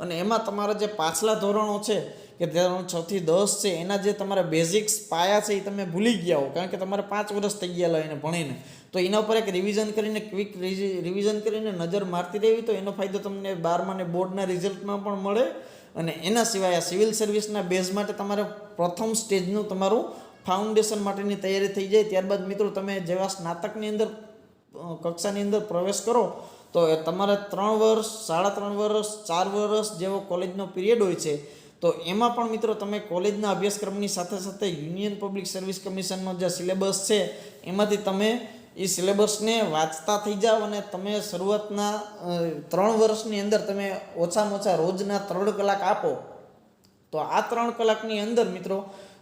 અને એમાં તમારા જે પાછલા ધોરણો છે કે ધોરણ 6 થી 10 છે એના જે તમારા બેઝિક્સ પાયા છે એ તમે ભૂલી ગયા હો, કારણ કે તમારે 5 વર્ષ થઈ ગયા એને ભણીને. તો એના ઉપર એક રિવિઝન કરીને ક્વિક રિવિઝન કરીને નજર મારતી રહેવી, તો એનો ફાયદો તમને 12મા અને બોર્ડના રિઝલ્ટમાં પણ મળે. અને એના સિવાય આ સિવિલ સર્વિસના બેઝ માટે તમારે પ્રથમ સ્ટેજનું તમારું ફાઉન્ડેશન માટેની તૈયારી થઈ જાય. ત્યારબાદ મિત્રો તમે જેવા સ્નાતકની અંદર કક્ષાની અંદર પ્રવેશ કરો તો તમારે 3 વર્ષ 3.5 વર્ષ 4 વર્ષ જેવો કોલેજનો પીરિયડ હોય છે. તો એમાં પણ મિત્રો તમે કોલેજના અભ્યાસક્રમની સાથે સાથે યુનિયન પબ્લિક સર્વિસ કમિશનનો જે સિલેબસ છે એમાંથી તમે એ સિલેબસને વાંચતા થઈ જાઓ અને તમે શરૂઆતના 3 વર્ષની અંદર તમે ઓછામાં ઓછા રોજના 3 કલાક આપો. તો આ 3 કલાકની અંદર મિત્રો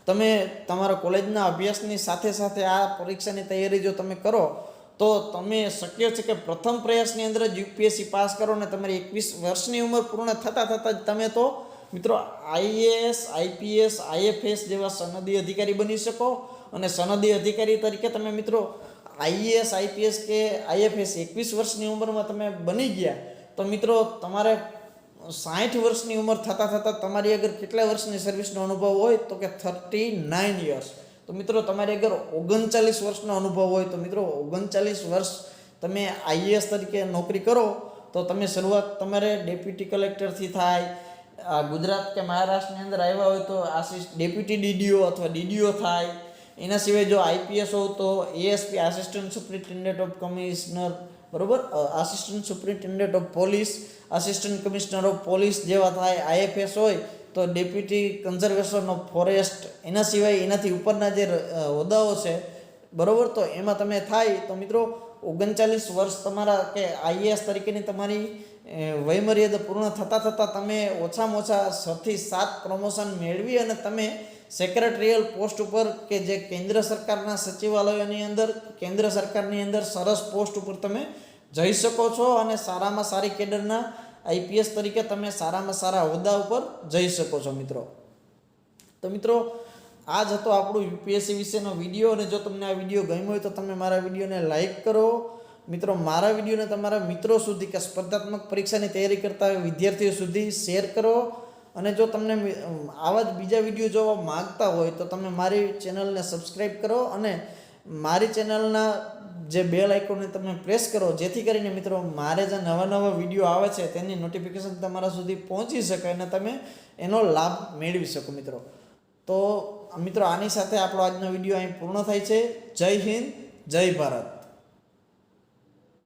તમે તમારા કોલેજના અભ્યાસની સાથે સાથે આ પરીક્ષાની તૈયારી જો તમે કરો તો તમે શક્ય છે કે પ્રથમ પ્રયાસની અંદર જ યુપીએસસી પાસ કરો ને તમારી 21 વર્ષની ઉંમર પૂર્ણ થતાં જ તમે તો મિત્રો આઈએએસ આઈપીએસ આઈએફએસ જેવા સનદી અધિકારી બની શકો. અને સનદી અધિકારી તરીકે તમે મિત્રો આઈએએસ આઈપીએસ કે આઈએફએસ 21 વર્ષની ઉંમરમાં તમે બની ગયા તો મિત્રો તમારે 60 વર્ષની ઉંમર થતાં તમારી અગર કેટલા વર્ષની સર્વિસનો અનુભવ હોય તો કે 39 યર્સ. તો મિત્રો તમારી અગર 39 વર્ષનો અનુભવ હોય તો મિત્રો 39 વર્ષ તમે આઈએએસ તરીકે નોકરી કરો તો તમે શરૂઆત તમારે ડેપ્યુટી કલેક્ટરથી થાય. ગુજરાત કે મહારાષ્ટ્રની અંદર આવ્યા હોય તો ડેપ્યુટી ડીડીઓ અથવા ડીડીઓ થાય. એના સિવાય જો આઈપીએસ હોવ તો ASP assistant superintendent of commissioner, બરાબર, assistant superintendent of police, assistant commissioner of police જેવા થાય. આઈએફએસ હોય તો ડેપ્યુટી કન્ઝર્વેશન ઓફ ફોરેસ્ટ. એના સિવાય એનાથી ઉપરના જે હોદ્દાઓ છે બરાબર, તો એમાં તમે થાય તો મિત્રો 39 વર્ષ તમારા કે આઈએએસ તરીકેની તમારી વયમર્યાદા પૂર્ણ થતાં તમે ઓછામાં ઓછા 6 થી 7 પ્રમોશન મેળવી અને તમે સેક્રેટરીયલ પોસ્ટ ઉપર કે જે કેન્દ્ર સરકારના સચિવાલયોની અંદર કેન્દ્ર સરકારની અંદર સરસ પોસ્ટ ઉપર તમે જઈ શકો છો અને સારામાં સારી કેડરના આઈપીએસ તરીકે તમે સારામાં સારા હોદ્દા ઉપર જઈ શકો છો મિત્રો. તો મિત્રો આ જ હતો આપણું યુપીએસસી વિશેનો વિડીયો. અને જો તમને આ વિડીયો ગમ્યો હોય તો તમે મારા વિડીયોને લાઈક કરો મિત્રો. મારા વિડીયોને તમારા મિત્રો સુધી કે સ્પર્ધાત્મક પરીક્ષાની તૈયારી કરતા વિદ્યાર્થીઓ સુધી શેર કરો. અને જો તમને આવા જ બીજા વિડીયો જોવા માંગતા હોય તો તમે મારી ચેનલને સબસ્ક્રાઈબ કરો અને મારી ચેનલના જે બેલ આઇકોનને તમે પ્રેસ કરો, જેથી કરીને મિત્રો મારે જે નવા વિડીયો આવે છે તેની નોટિફિકેશન તમારા સુધી પહોંચી શકે અને તમે એનો લાભ મેળવી શકો મિત્રો. તો મિત્રો આની સાથે આપણો આજનો વિડીયો અહીં પૂર્ણ થાય છે. જય હિન્દ, જય ભારત.